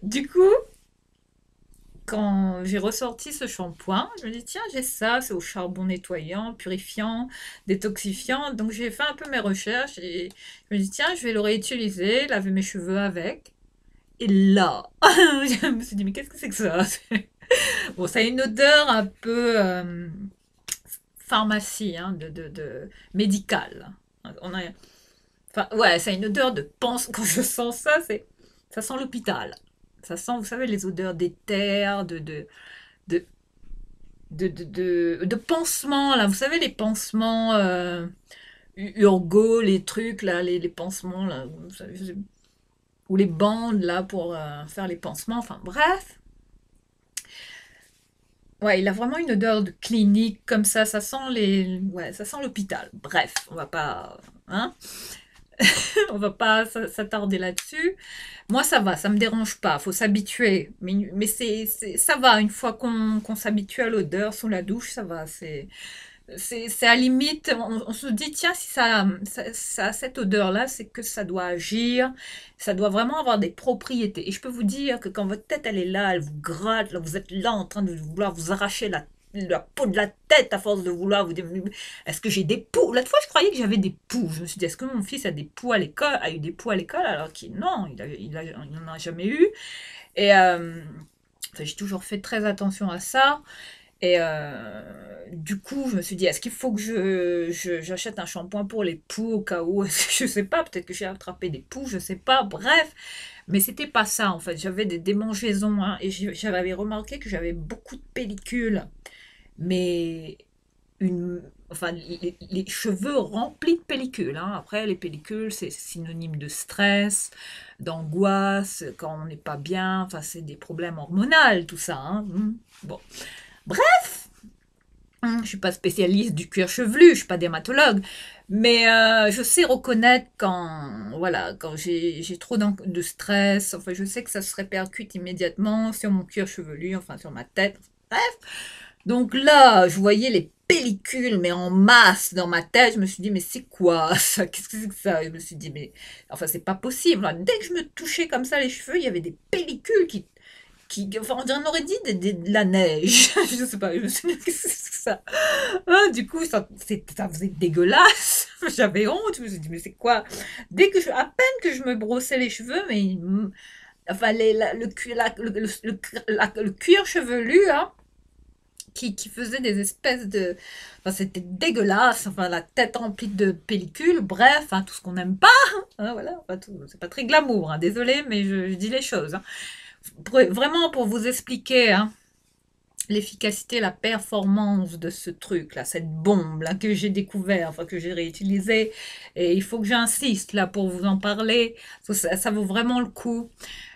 Du coup, quand j'ai ressorti ce shampoing, je me dis tiens j'ai ça, c'est au charbon nettoyant, purifiant, détoxifiant. Donc j'ai fait un peu mes recherches et je me dis tiens je vais le réutiliser, laver mes cheveux avec. Et là, je me suis dit, mais qu'est-ce que c'est que ça? Bon, ça a une odeur un peu pharmacie, hein, médicale. On a, enfin, ouais, ça a une odeur de quand je sens ça, ça sent l'hôpital. Ça sent, vous savez, les odeurs d'éther, de, de pansements, là. Vous savez, les pansements Urgo, les trucs, là, les pansements, là. Vous savez, ou les bandes là pour faire les pansements, enfin bref. Ouais, il a vraiment une odeur de clinique comme ça sent ouais, ça sent l'hôpital. Bref, on va pas, hein, on va pas s'attarder là-dessus. Moi, ça va, ça me dérange pas, faut s'habituer. Mais ça va, une fois qu'on s'habitue à l'odeur sous la douche, ça va, c'est à limite, on se dit, tiens, si ça a cette odeur-là, c'est que ça doit agir, ça doit vraiment avoir des propriétés. Et je peux vous dire que quand votre tête, elle est là, elle vous gratte, là, vous êtes là en train de vouloir vous arracher la peau de la tête à force de vouloir vous dire, est-ce que j'ai des poux? L'autre fois, je croyais que j'avais des poux. Je me suis dit, est-ce que mon fils a des poux à l'école, a eu des poux à l'école, alors qu'il, non, il n'en a jamais eu. Et enfin, j'ai toujours fait très attention à ça. Et du coup, je me suis dit, est-ce qu'il faut que j'achète un shampoing pour les poux au cas où? Je sais pas, peut-être que j'ai attrapé des poux, je sais pas, bref. Mais c'était pas ça en fait, j'avais des démangeaisons hein, et j'avais remarqué que j'avais beaucoup de pellicules. Mais enfin, les cheveux remplis de pellicules. Hein. Après, les pellicules, c'est synonyme de stress, d'angoisse, quand on n'est pas bien. Enfin, c'est des problèmes hormonaux, tout ça. Hein. Bon. Bref, Je suis pas spécialiste du cuir chevelu, je suis pas dermatologue, mais je sais reconnaître quand, voilà, quand j'ai trop de stress. Enfin, je sais que ça se répercute immédiatement sur mon cuir chevelu, enfin sur ma tête. Bref. Donc là, je voyais les pellicules, mais en masse dans ma tête. Je me suis dit, mais c'est quoi ça? Qu'est-ce que c'est que ça? Je me suis dit, mais enfin, c'est pas possible. Dès que je me touchais comme ça les cheveux, il y avait des pellicules enfin, on aurait dit de la neige. Je sais pas, je me suis dit, qu'est-ce que c'est que ça? Ah, du coup, ça faisait dégueulasse. J'avais honte. Je me suis dit, mais c'est quoi? À peine que je me brossais les cheveux, mais enfin, le cuir chevelu, hein, qui faisait des espèces de. Enfin, c'était dégueulasse. Enfin, la tête remplie de pellicules. Bref, hein, tout ce qu'on n'aime pas. Hein, voilà. Enfin, c'est pas très glamour. Hein, désolé, mais je dis les choses. Hein. Vraiment pour vous expliquer. Hein, l'efficacité, la performance de ce truc là, cette bombe là que j'ai découvert, enfin que j'ai réutilisé, et il faut que j'insiste là pour vous en parler, ça vaut vraiment le coup.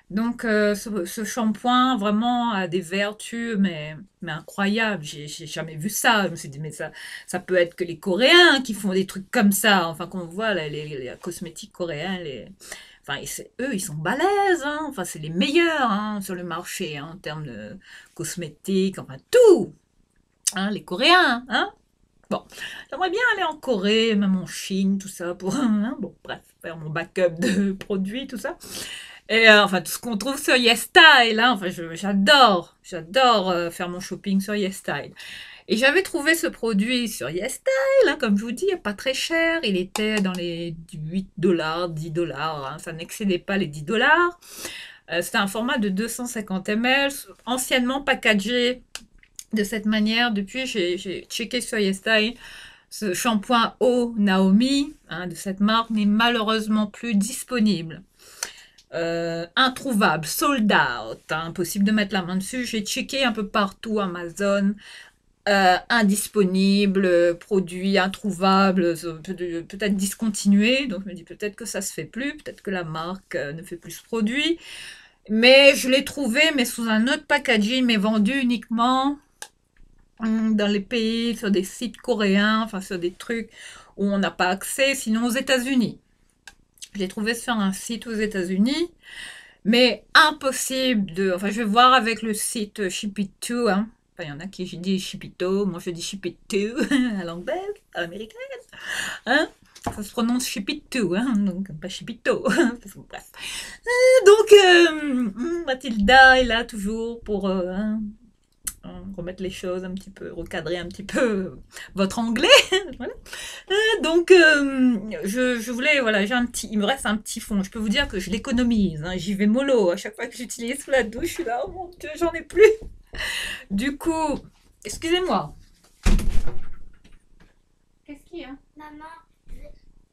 Donc ce shampoing vraiment a des vertus mais incroyables, j'ai jamais vu ça. Je me suis dit mais ça peut être que les Coréens qui font des trucs comme ça, enfin qu'on voit là, les cosmétiques coréens, enfin, eux, ils sont balèzes, hein. Enfin, c'est les meilleurs hein, sur le marché hein, en termes de cosmétiques, enfin tout, hein, les Coréens. Hein. Bon, j'aimerais bien aller en Corée, même en Chine, tout ça, pour, hein, bon, bref, faire mon backup de produits, tout ça. Et enfin, tout ce qu'on trouve sur YesStyle, hein, enfin, j'adore faire mon shopping sur YesStyle. Et j'avais trouvé ce produit sur YesStyle, hein, comme je vous dis, pas très cher. Il était dans les 8 dollars, 10 dollars. Hein, ça n'excédait pas les 10 dollars. C'était un format de 250 ml, anciennement packagé de cette manière. Depuis, j'ai checké sur YesStyle. Ce shampoing eau Naomi hein, de cette marque n'est malheureusement plus disponible. Introuvable, sold out, hein, impossible de mettre la main dessus. J'ai checké un peu partout, Amazon, indisponible, produit introuvable, peut-être discontinué. Donc je me dis peut-être que ça se fait plus, peut-être que la marque ne fait plus ce produit. Mais je l'ai trouvé, mais sous un autre packaging, mais vendu uniquement dans les pays, sur des sites coréens, enfin sur des trucs où on n'a pas accès, sinon aux États-Unis. Je l'ai trouvé sur un site aux États-Unis, mais impossible de. Enfin, je vais voir avec le site Shipito. Hein. Enfin, il y en a qui disent Shipito, moi je dis Shipito à l'anglaise, à l'américaine. Hein. Ça se prononce Shipito, hein, donc pas Shipito. Bref. Donc, Mathilda est là toujours pour hein, remettre les choses un petit peu, recadrer un petit peu votre anglais. Voilà. Donc, je voulais, voilà, il me reste un petit fond. Je peux vous dire que je l'économise. Hein, j'y vais mollo. À chaque fois que j'utilise sous la douche, je suis là, oh mon Dieu, j'en ai plus. Du coup, excusez-moi. Qu'est-ce qu'il y a? Maman,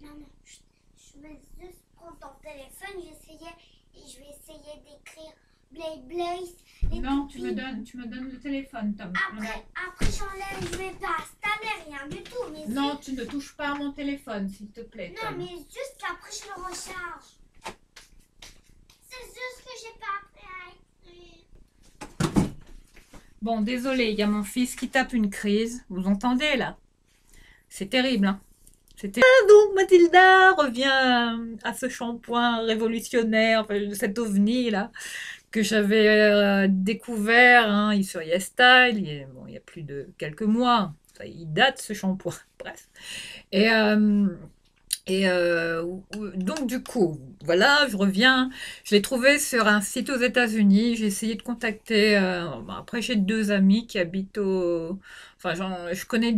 maman, je vais juste prendre ton téléphone, je vais essayer d'écrire Blay Blaze. Non, tu me donnes le téléphone, Tom. Après j'enlève, je vais pas installer rien du tout. Mais non, tu ne touches pas à mon téléphone, s'il te plaît. Non, Tom. mais juste qu'après je le recharge. C'est juste que j'ai pas appris à écrire. Bon, désolé, il y a mon fils qui tape une crise. Vous entendez là? C'est terrible, hein? Donc Mathilda revient à ce shampoing révolutionnaire, enfin, cet ovni là, que j'avais découvert hein, sur YesStyle, il y a plus de quelques mois. Il date ce shampoing, bref. Et, donc du coup, voilà, je reviens. Je l'ai trouvé sur un site aux États-Unis. J'ai essayé de contacter. Après, j'ai deux amis qui habitent au. Enfin, je connais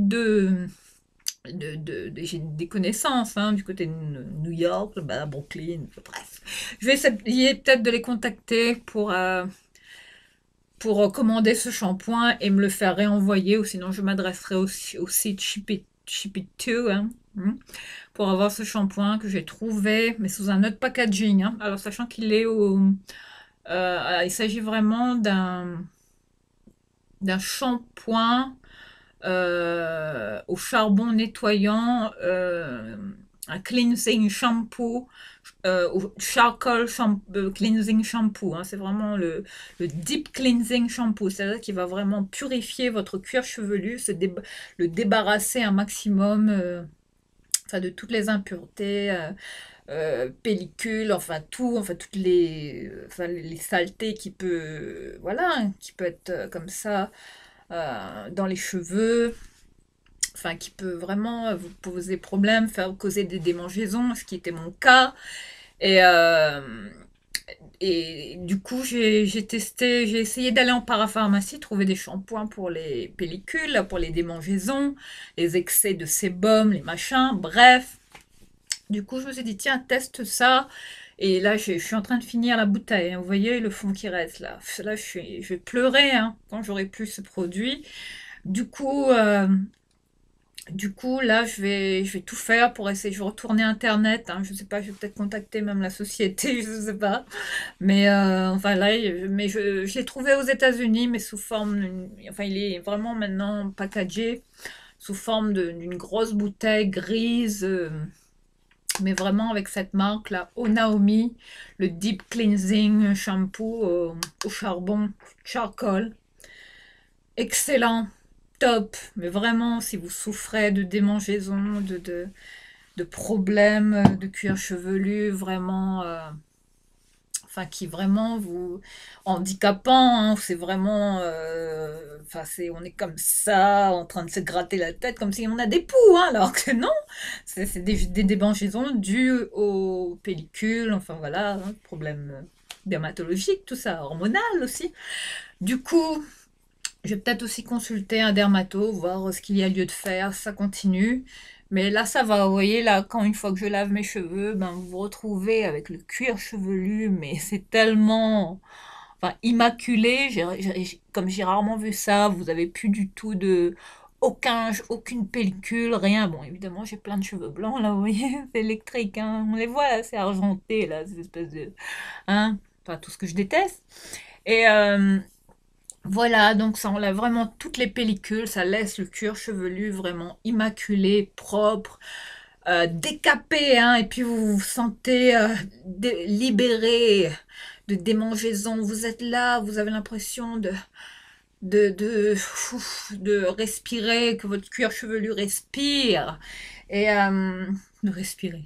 j'ai des connaissances hein, du côté de New York, Brooklyn, bref. Je vais essayer peut-être de les contacter pour commander ce shampoing et me le faire réenvoyer, ou sinon je m'adresserai au site Ship It To, hein, pour avoir ce shampoing que j'ai trouvé, mais sous un autre packaging. Hein. Alors, sachant qu'il est il s'agit vraiment d'un shampoing au charbon nettoyant un cleansing shampoo, ou charcoal cleansing shampoo, hein. C'est vraiment le deep cleansing shampoo, c'est-à-dire qu'il va vraiment purifier votre cuir chevelu, le débarrasser un maximum enfin, de toutes les impuretés, pellicule, enfin tout, enfin toutes enfin, les saletés voilà, hein, qui peut être comme ça dans les cheveux, enfin qui peut vraiment vous poser problème, faire causer des démangeaisons, ce qui était mon cas. Et, euh, et du coup, j'ai essayé d'aller en parapharmacie, trouver des shampoings pour les pellicules, pour les démangeaisons, les excès de sébum, les machins, bref. Du coup, je me suis dit, tiens, teste ça. Et là, je suis en train de finir la bouteille, hein. Vous voyez le fond qui reste là. Là, je vais pleurer hein, quand j'aurai plus ce produit. Du coup, euh, du coup, là, je vais tout faire pour essayer. Je vais retourner Internet, hein. Je sais pas, je vais peut-être contacter même la société, je sais pas. Mais enfin là, je l'ai trouvé aux États-Unis, mais sous forme, enfin, il est vraiment maintenant packagé sous forme d'une grosse bouteille grise. Mais vraiment avec cette marque là, Onaomi, le Deep Cleansing Shampoo au charbon, charcoal. Excellent, top. Mais vraiment, si vous souffrez de démangeaisons, de problèmes de cuir chevelu, vraiment, enfin qui vraiment vous handicapant, hein. C'est vraiment, enfin on est comme ça, en train de se gratter la tête comme si on a des poux, hein, alors que non, c'est des démangeaisons dues aux pellicules, enfin voilà, hein, problèmes dermatologiques, tout ça, hormonal aussi. Du coup, je vais peut-être aussi consulter un dermato, voir ce qu'il y a lieu de faire, ça continue. Mais là, ça va, vous voyez, là, quand une fois que je lave mes cheveux, ben, vous vous retrouvez avec le cuir chevelu, mais c'est tellement, enfin, immaculé. Comme j'ai rarement vu ça, vous avez plus du tout aucune pellicule, rien. Bon, évidemment, j'ai plein de cheveux blancs, là, vous voyez, c'est électrique, hein. On les voit, là, c'est argenté, là, ces espèces de, hein, enfin, tout ce que je déteste. Et, voilà, donc ça enlève vraiment toutes les pellicules, ça laisse le cuir chevelu vraiment immaculé, propre, décapé, hein, et puis vous vous sentez libéré de démangeaisons. Vous êtes là, vous avez l'impression de respirer, que votre cuir chevelu respire, et de respirer.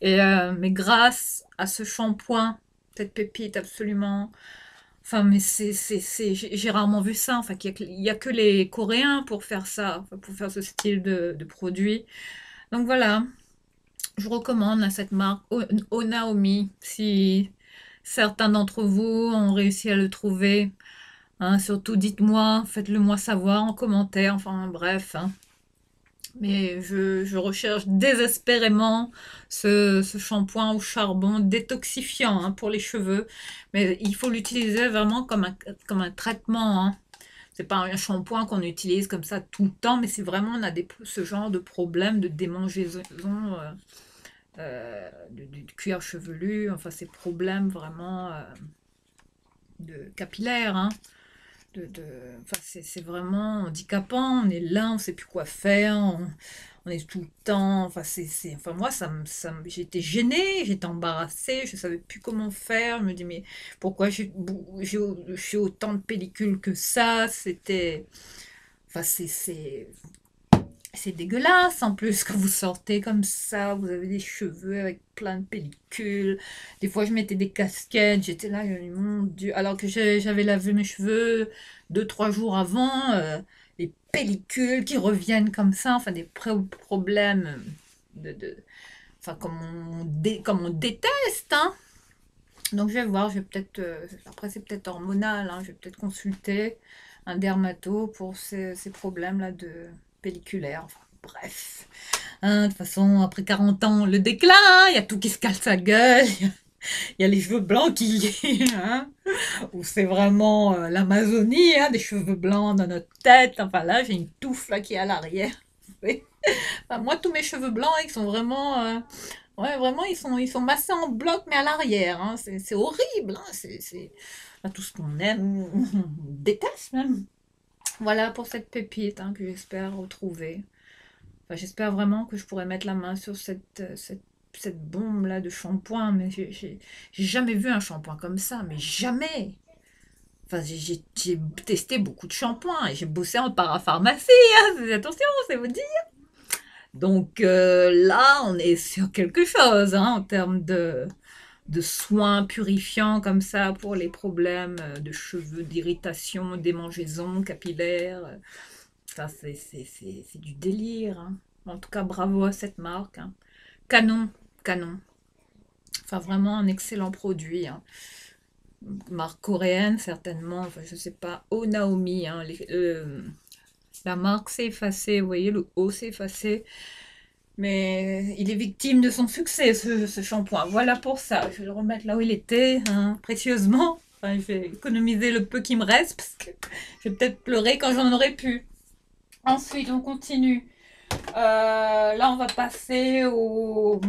Mais grâce à ce shampoing, cette pépite absolument. Enfin, mais j'ai rarement vu ça. Enfin, il y a que les Coréens pour faire ça, enfin, pour faire ce style de produit. Donc voilà, je recommande là, cette marque Onaomi. Si certains d'entre vous ont réussi à le trouver, hein, surtout dites-moi, faites-le moi savoir en commentaire. Enfin bref, hein. Mais je recherche désespérément ce shampoing au charbon détoxifiant, hein, pour les cheveux. Mais il faut l'utiliser vraiment comme un traitement, hein. C'est pas un shampoing qu'on utilise comme ça tout le temps, mais c'est vraiment, on a ce genre de problème de démangeaison du cuir chevelu, enfin ces problèmes vraiment de capillaires, hein. Enfin, c'est vraiment handicapant. On est là, on sait plus quoi faire, on est tout le temps. Enfin, enfin moi, j'étais gênée, j'étais embarrassée, je savais plus comment faire. Je me dis, mais pourquoi j'ai autant de pellicules que ça? Enfin, c'est dégueulasse en plus quand vous sortez comme ça, vous avez des cheveux avec plein de pellicules. Des fois, je mettais des casquettes, j'étais là, mon Dieu. Alors que j'avais lavé mes cheveux 2, 3 jours avant, les pellicules qui reviennent comme ça, enfin des problèmes enfin comme on déteste, hein. Donc je vais voir, je vais peut-être, après c'est peut-être hormonal, hein, je vais peut-être consulter un dermato pour ces problèmes-là de pelliculaire. Enfin, bref. Hein, de toute façon, après 40 ans, le déclin, hein, il y a tout qui se cale sa gueule, il y a les cheveux blancs qui... hein, ou c'est vraiment l'Amazonie, hein, des cheveux blancs dans notre tête. Enfin là, j'ai une touffe là qui est à l'arrière. Enfin, moi, tous mes cheveux blancs, ils sont vraiment... ouais, vraiment, ils sont massés en bloc, mais à l'arrière, hein. C'est horrible, hein. C'est pas tout ce qu'on aime, on déteste même. Voilà pour cette pépite, hein, que j'espère retrouver. Enfin, j'espère vraiment que je pourrai mettre la main sur cette bombe-là de shampoing, mais j'ai jamais vu un shampoing comme ça, mais jamais. Enfin, j'ai testé beaucoup de shampoings et j'ai bossé en parapharmacie, hein, attention, c'est vous dire. Donc là, on est sur quelque chose hein, en termes de soins purifiants comme ça pour les problèmes de cheveux, d'irritation, démangeaisons capillaires. Ça, c'est du délire. Hein. En tout cas, bravo à cette marque. Hein. Canon, canon. Enfin, vraiment un excellent produit. Hein. Marque coréenne, certainement. Enfin, je sais pas. Oh Naomi. Hein. La marque s'est effacée. Vous voyez, le O s'est effacé. Mais il est victime de son succès, ce shampoing. Voilà pour ça. Je vais le remettre là où il était, hein, précieusement. Enfin, je vais économiser le peu qui me reste parce que je vais peut-être pleurer quand j'en aurais pu. Ensuite, on continue. Là, on va passer au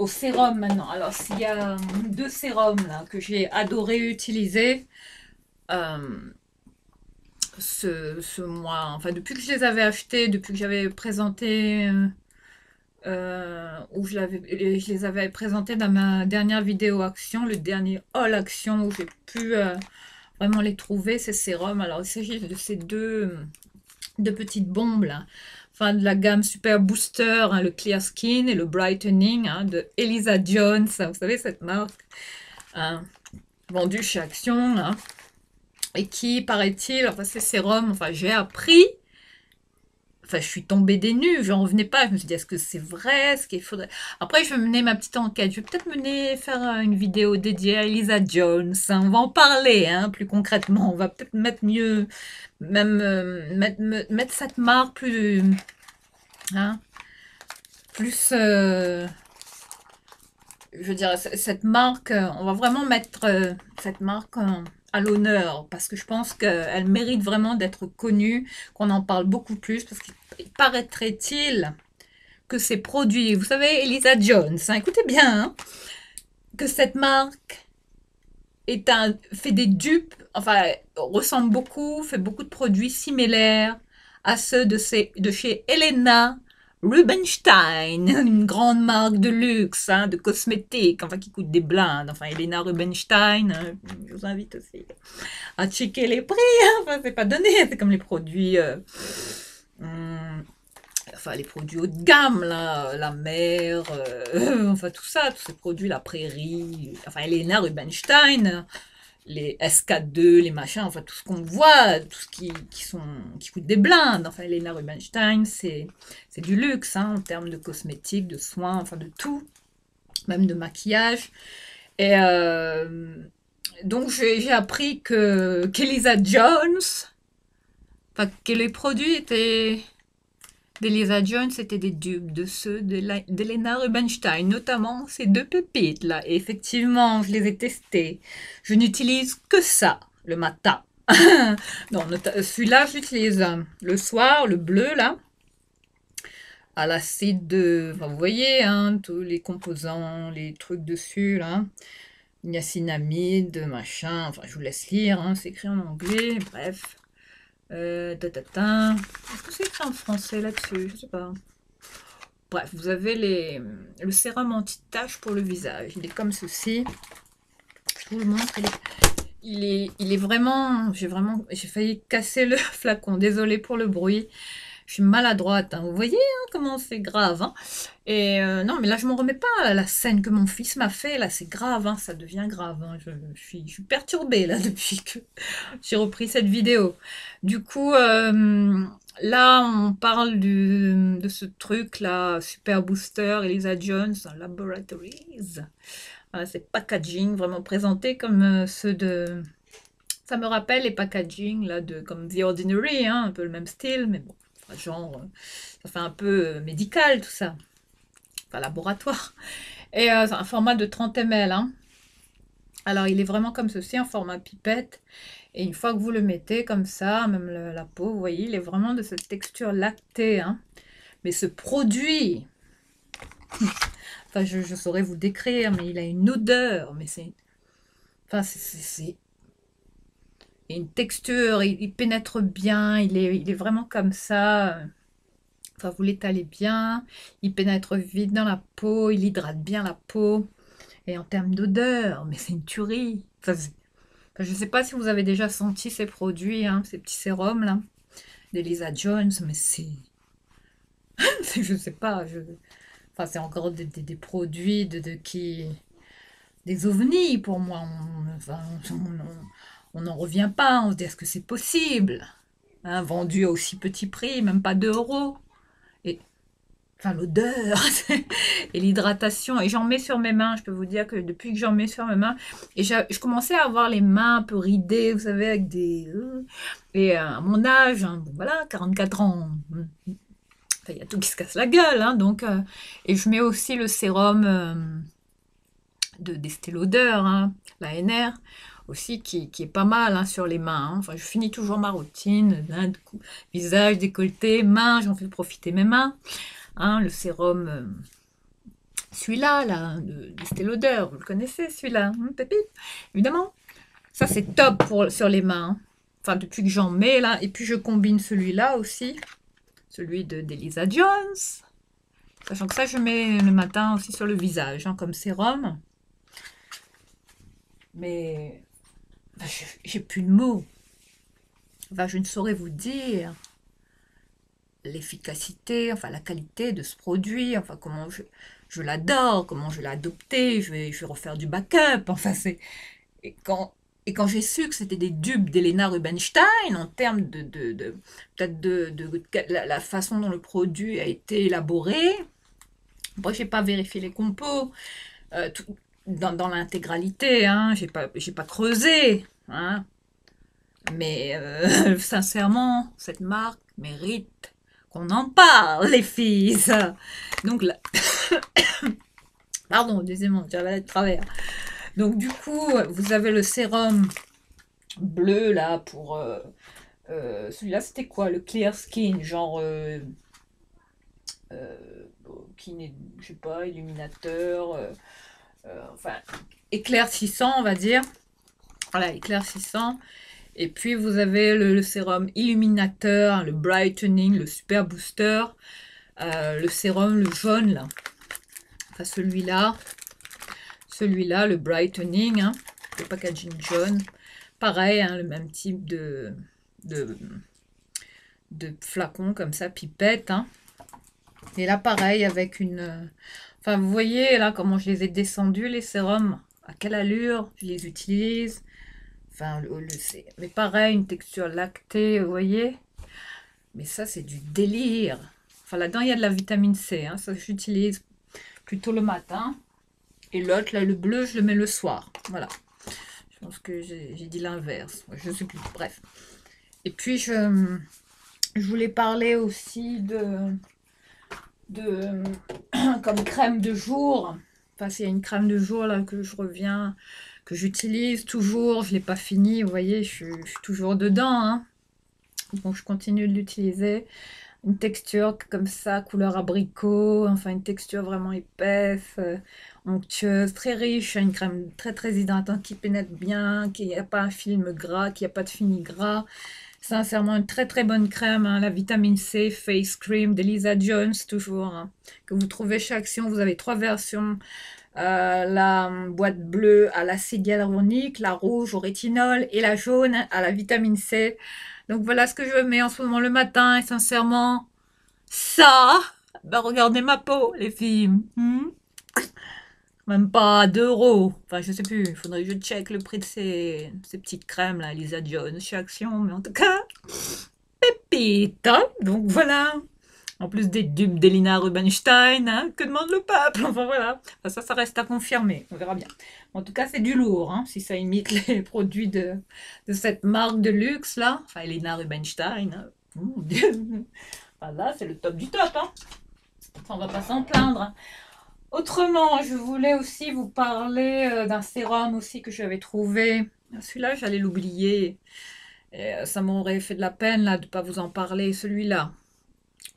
sérum maintenant. Alors, s'il y a deux sérums là, que j'ai adoré utiliser euh, ce mois, enfin depuis que je les avais achetés, depuis que j'avais présenté, où je les avais présentés dans ma dernière vidéo action, le dernier haul action où j'ai pu vraiment les trouver, ces sérums. Alors, il s'agit de ces deux petites bombes là. Enfin, de la gamme Super Booster, hein, le Clear Skin et le Brightening hein, de Elisa Jones. Vous savez, cette marque hein, vendue chez Action. Hein, et qui, paraît-il, enfin, ces sérums, enfin, j'ai appris. Enfin, je suis tombée des nues, j'en revenais pas. Je me suis dit, est-ce que c'est vrai? Est-ce qu'il faudrait. Après, je vais mener ma petite enquête. Je vais peut-être faire une vidéo dédiée à Elisa Jones. Hein. On va en parler, hein, plus concrètement. On va peut-être mettre mieux, même mettre cette marque plus. Hein, plus, je veux dire, cette marque, on va vraiment mettre cette marque à l'honneur parce que je pense qu'elle mérite vraiment d'être connue, qu'on en parle beaucoup plus parce qu'il paraîtrait-il que ces produits, vous savez, Elisa Jones, hein, écoutez bien, hein, que cette marque fait des dupes, enfin, ressemble beaucoup, fait beaucoup de produits similaires à ceux de chez Helena Rubinstein, une grande marque de luxe, hein, de cosmétiques, enfin qui coûte des blindes. Enfin, Helena Rubinstein, hein, je vous invite aussi à checker les prix. Hein, enfin, c'est pas donné, c'est comme les produits, hum, enfin les produits haut de gamme, là, la mer, enfin tout ça, tous ces produits, la prairie. Enfin, Helena Rubinstein, les SK2, les machins, enfin tout ce qu'on voit, tout ce qui coûte des blindes. Enfin, Elena Rubinstein, c'est du luxe hein, en termes de cosmétiques, de soins, enfin de tout, même de maquillage. Et donc j'ai appris que qu'Elisa Jones, enfin que les produits étaient d'Elisa Jones étaient des dupes de ceux d'Elena Rubinstein, notamment ces deux pépites là. Et effectivement, je les ai testés. Je n'utilise que ça le matin. Non, celui-là, je l'utilise le soir, le bleu là, à l'acide de. Enfin, vous voyez, hein, tous les composants, les trucs dessus là. Niacinamide, machin. Enfin, je vous laisse lire, hein, c'est écrit en anglais. Bref. Est-ce que c'est écrit en français là-dessus? Je sais pas. Bref, vous avez le sérum anti-tache pour le visage. Il est comme ceci. Je vous le montre. Il est vraiment. J'ai failli casser le flacon. Désolée pour le bruit. Je suis maladroite. Hein. Vous voyez hein, comment c'est grave. Hein. Et non, mais là, je m'en remets pas à la scène que mon fils m'a fait. Là, c'est grave. Hein, ça devient grave. Hein. Je suis perturbée là depuis que j'ai repris cette vidéo. Du coup, là, on parle de ce truc là, Super Booster, Elisa Jones, Laboratories. Voilà, c'est packaging vraiment présenté comme ceux de. Ça me rappelle les packaging là de comme The Ordinary, hein, un peu le même style, mais bon, genre, ça fait un peu médical tout ça, enfin laboratoire. Et c'est un format de 30 ml. Hein. Alors il est vraiment comme ceci, en format pipette. Et une fois que vous le mettez comme ça, même la peau, vous voyez, il est vraiment de cette texture lactée. Hein. Mais ce produit, enfin je saurais vous décrire, mais il a une odeur, mais c'est. Enfin, et une texture, il pénètre bien, il est vraiment comme ça. Enfin, vous l'étalez bien, il pénètre vite dans la peau, il hydrate bien la peau. Et en termes d'odeur, mais c'est une tuerie. Enfin, je ne sais pas si vous avez déjà senti ces produits, hein, ces petits sérums là, d'Elisa Jones, mais je sais pas, enfin, c'est encore des produits des ovnis pour moi. Enfin, on n'en revient pas, on se dit est-ce que c'est possible, hein, vendu à aussi petit prix, même pas 2 euros. Et enfin, l'odeur et l'hydratation. Et j'en mets sur mes mains. Je peux vous dire que depuis que j'en mets sur mes mains, et je commençais à avoir les mains un peu ridées, vous savez, avec des... Et à mon âge, hein, bon, voilà, 44 ans, enfin, il y a tout qui se casse la gueule. Hein, donc, et je mets aussi le sérum d'Estée Lauder, hein, la NR, aussi, qui est pas mal hein, sur les mains. Hein. Enfin, je finis toujours ma routine, d'un coup, visage, décolleté, mains, j'en fais profiter mes mains. Hein, le sérum, celui-là, là, d'Estée Lauder, vous le connaissez, celui-là, hein, pépite, évidemment. Ça, c'est top sur les mains. Hein. Enfin, depuis que j'en mets, là. Et puis, je combine celui-là aussi, celui d'Elisa Jones. Sachant que ça, je mets le matin aussi sur le visage, hein, comme sérum. Mais enfin, j'ai plus de mots. Enfin, je ne saurais vous dire l'efficacité, enfin la qualité de ce produit, enfin comment je l'adore, comment je l'ai adopté, je vais refaire du backup, enfin c'est... Et quand j'ai su que c'était des dupes d'Elena Rubinstein, en termes peut-être de la façon dont le produit a été élaboré, moi j'ai pas vérifié les compos dans l'intégralité, hein, j'ai pas creusé, hein, mais sincèrement, cette marque mérite qu'on en parle, les filles. Donc là, pardon, décidément, j'avais de travers. Donc du coup, vous avez le sérum bleu là pour celui-là, c'était quoi? Le clear skin, genre qui n'est, je sais pas, illuminateur, enfin éclaircissant, on va dire. Voilà, éclaircissant. Et puis vous avez le sérum illuminateur, le brightening, le super booster, le sérum le jaune là. Enfin celui-là, le brightening, hein, le packaging jaune. Pareil, hein, le même type de, de flacon comme ça, pipette. Hein. Et là pareil avec une... Enfin vous voyez là comment je les ai descendus les sérums, à quelle allure je les utilise. Enfin, mais pareil, une texture lactée, vous voyez. Mais ça, c'est du délire. Enfin, là-dedans, il y a de la vitamine C. Hein, ça, j'utilise plutôt le matin. Et l'autre, là, le bleu, je le mets le soir. Voilà. Je pense que j'ai dit l'inverse. Je ne sais plus. Bref. Et puis, je voulais parler aussi comme crème de jour. Enfin, s'il y a une crème de jour, là, que je reviens... que j'utilise toujours, je ne l'ai pas fini, vous voyez, je suis toujours dedans, hein. Donc je continue de l'utiliser. Une texture comme ça, couleur abricot, enfin une texture vraiment épaisse, onctueuse, très riche, une crème très très hydratante qui pénètre bien, qui n'a pas un film gras, qui n'a pas de fini gras. Sincèrement, une très très bonne crème, hein, la vitamine C Face Cream d'Elisa Jones, toujours, hein, que vous trouvez chez Action. Vous avez 3 versions. La boîte bleue à l'acide hyaluronique, la rouge au rétinol et la jaune à la vitamine C. Donc voilà ce que je mets en ce moment le matin et sincèrement, ça, bah regardez ma peau les filles. Même pas 2 euros. Enfin je sais plus, il faudrait que je check le prix de ces petites crèmes là, Lisa Jones chez Action. Mais en tout cas, pépite. Hein. Donc voilà. En plus des dupes d'Elina Rubinstein, hein, que demande le peuple? Enfin voilà, enfin, ça reste à confirmer, on verra bien. En tout cas, c'est du lourd, hein, si ça imite les produits de cette marque de luxe là. Enfin, Elina Rubinstein, hein. Enfin, là, c'est le top du top. Hein. Enfin, on va pas s'en plaindre. Hein. Autrement, je voulais aussi vous parler d'un sérum aussi que j'avais trouvé. Celui-là, j'allais l'oublier. Ça m'aurait fait de la peine là de ne pas vous en parler. Celui-là.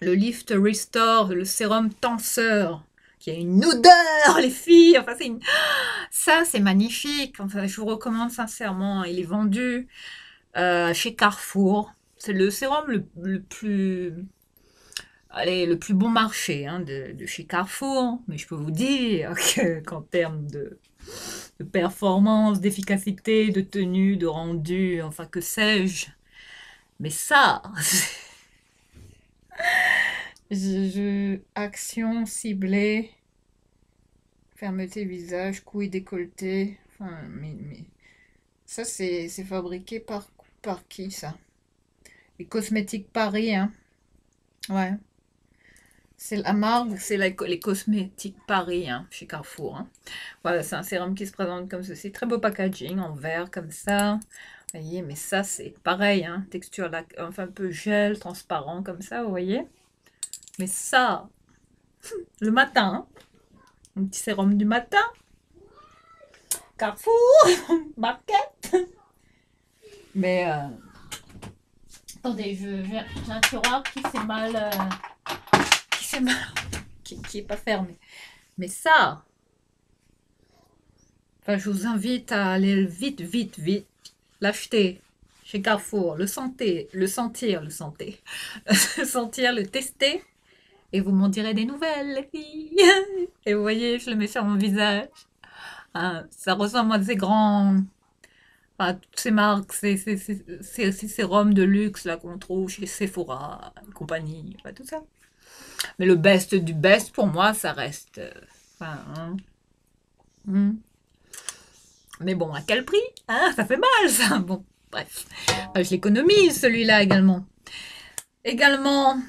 Le Lift Restore, le sérum tenseur, qui a une odeur, les filles. Enfin, ça, c'est magnifique. Enfin, je vous recommande sincèrement. Il est vendu chez Carrefour. C'est le sérum le plus, allez, le plus bon marché hein, de chez Carrefour. Mais je peux vous dire qu'en termes de performance, d'efficacité, de tenue, de rendu, enfin que sais-je. Mais ça, action ciblée, fermeté visage, couilles décolletées. Enfin, mais ça, c'est fabriqué par qui ça? Les cosmétiques Paris, hein. Ouais. C'est la marque, c'est les cosmétiques Paris, hein, chez Carrefour. Hein. Voilà, c'est un sérum qui se présente comme ceci. Très beau packaging, en verre, comme ça. Vous voyez, mais ça, c'est pareil, hein, texture, enfin, un peu gel, transparent, comme ça, vous voyez. Mais ça, le matin, hein, un petit sérum du matin. Carrefour, Market. Mais, attendez, j'ai un tiroir qui s'est mal, qui est pas fermé. Mais ça, enfin, je vous invite à aller vite, vite, vite, l'acheter chez Carrefour, le sentir, le sentir, le tester, et vous m'en direz des nouvelles, les filles. Et vous voyez, je le mets sur mon visage. Hein, ça ressemble à ces grands, enfin, toutes ces marques, ces sérums de luxe là qu'on trouve chez Sephora et compagnie, enfin, tout ça. Mais le best du best, pour moi, ça reste, enfin, hein, mais bon, à quel prix hein? Ça fait mal, ça. Bon, bref. Je l'économise, celui-là également. Également,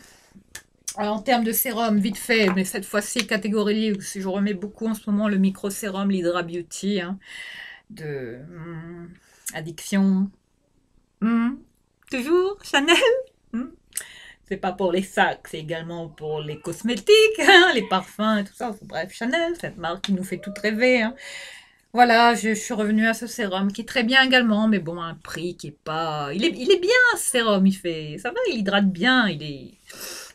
en termes de sérum, vite fait, mais cette fois-ci, catégorie luxe, je remets beaucoup en ce moment le micro-sérum, l'Hydra Beauty, hein, de Addiction. Toujours Chanel. C'est pas pour les sacs, c'est également pour les cosmétiques, hein, les parfums et tout ça. Bref, Chanel, cette marque qui nous fait tout rêver. Hein. Voilà, je suis revenue à ce sérum qui est très bien également, mais bon, un prix qui est pas... Il est bien ce sérum, il fait... Ça va, il hydrate bien, il est...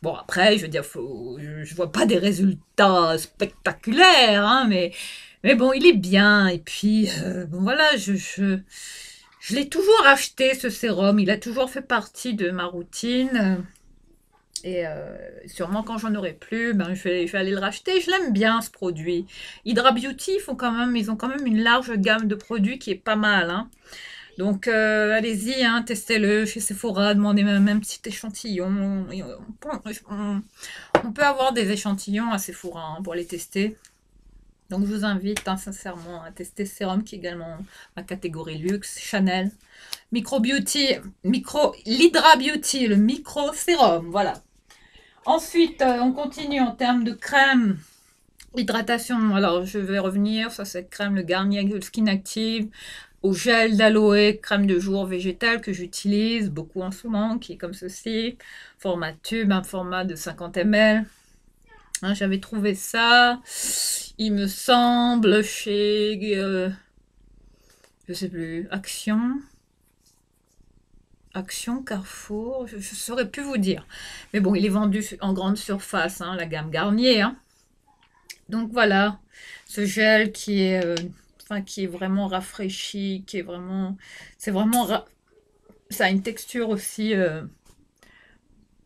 Bon, après, je veux dire, je vois pas des résultats spectaculaires, hein, mais bon, il est bien. Et puis, bon, voilà, je l'ai toujours acheté, ce sérum. Il a toujours fait partie de ma routine. Et sûrement quand j'en aurai plus, ben, je vais aller le racheter. Je l'aime bien ce produit. Hydra Beauty, ils ont quand même une large gamme de produits qui est pas mal. Hein. Donc allez-y, hein, testez-le chez Sephora, demandez même un petit échantillon. On peut avoir des échantillons à Sephora hein, pour les tester. Donc je vous invite hein, sincèrement à tester ce sérum qui est également ma catégorie luxe, Chanel. L'Hydra Beauty, le micro sérum, voilà. Ensuite, on continue en termes de crème, hydratation. Alors, je vais revenir sur cette crème, le Garnier Skin Active, au gel d'aloe, crème de jour végétale que j'utilise beaucoup en ce moment, qui est comme ceci. Format tube, un format de 50 ml. Hein, j'avais trouvé ça, il me semble, chez, je sais plus, Action, Carrefour, je ne saurais plus vous dire. Mais bon, il est vendu en grande surface, hein, la gamme Garnier. Hein. Donc voilà, ce gel qui est, enfin, qui est vraiment rafraîchi, qui est vraiment... C'est vraiment... Ça a une texture aussi, vous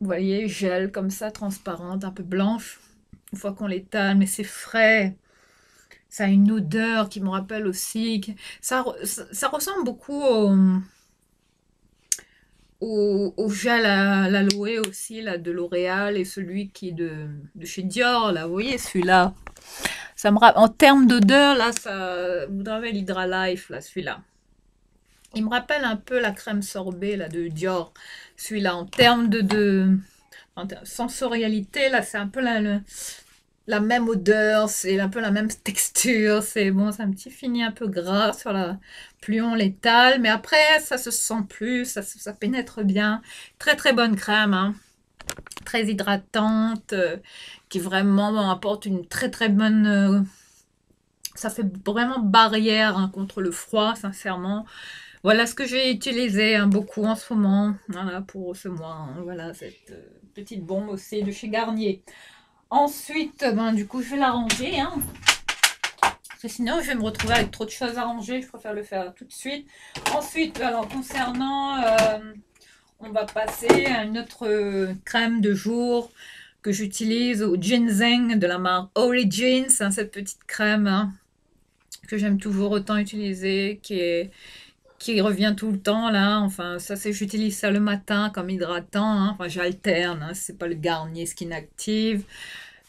voyez, gel comme ça, transparente, un peu blanche. Une fois qu'on l'étale, mais c'est frais. Ça a une odeur qui me rappelle aussi... Ça ressemble beaucoup au gel à l'aloe aussi, là, de L'Oréal et celui qui est de chez Dior, là, vous voyez, celui-là. En termes d'odeur, là, ça, vous avez l'Hydra Life, là, celui-là. Il me rappelle un peu la crème sorbet, là, de Dior. Celui-là, en termes en sensorialité, là, c'est un peu la même odeur, c'est un peu la même texture, c'est bon, c'est un petit fini un peu gras sur plus on l'étale, mais après ça se sent plus, ça pénètre bien. Très très bonne crème, hein. Très hydratante, qui vraiment apporte une très très bonne... ça fait vraiment barrière hein, contre le froid, sincèrement. Voilà ce que j'ai utilisé hein, beaucoup en ce moment, voilà, pour ce mois. Hein, voilà, cette petite bombe aussi de chez Garnier. Ensuite, ben, du coup, je vais la ranger. Hein. Parce que sinon, je vais me retrouver avec trop de choses à ranger. Je préfère le faire tout de suite. Ensuite, alors concernant, on va passer à une autre crème de jour que j'utilise au ginseng de la marque Origins. Hein, cette petite crème hein, que j'aime toujours autant utiliser, qui revient tout le temps là. Enfin, ça c'est j'utilise ça le matin comme hydratant. Hein. Enfin, j'alterne. Hein, c'est pas le Garnier Skin Active.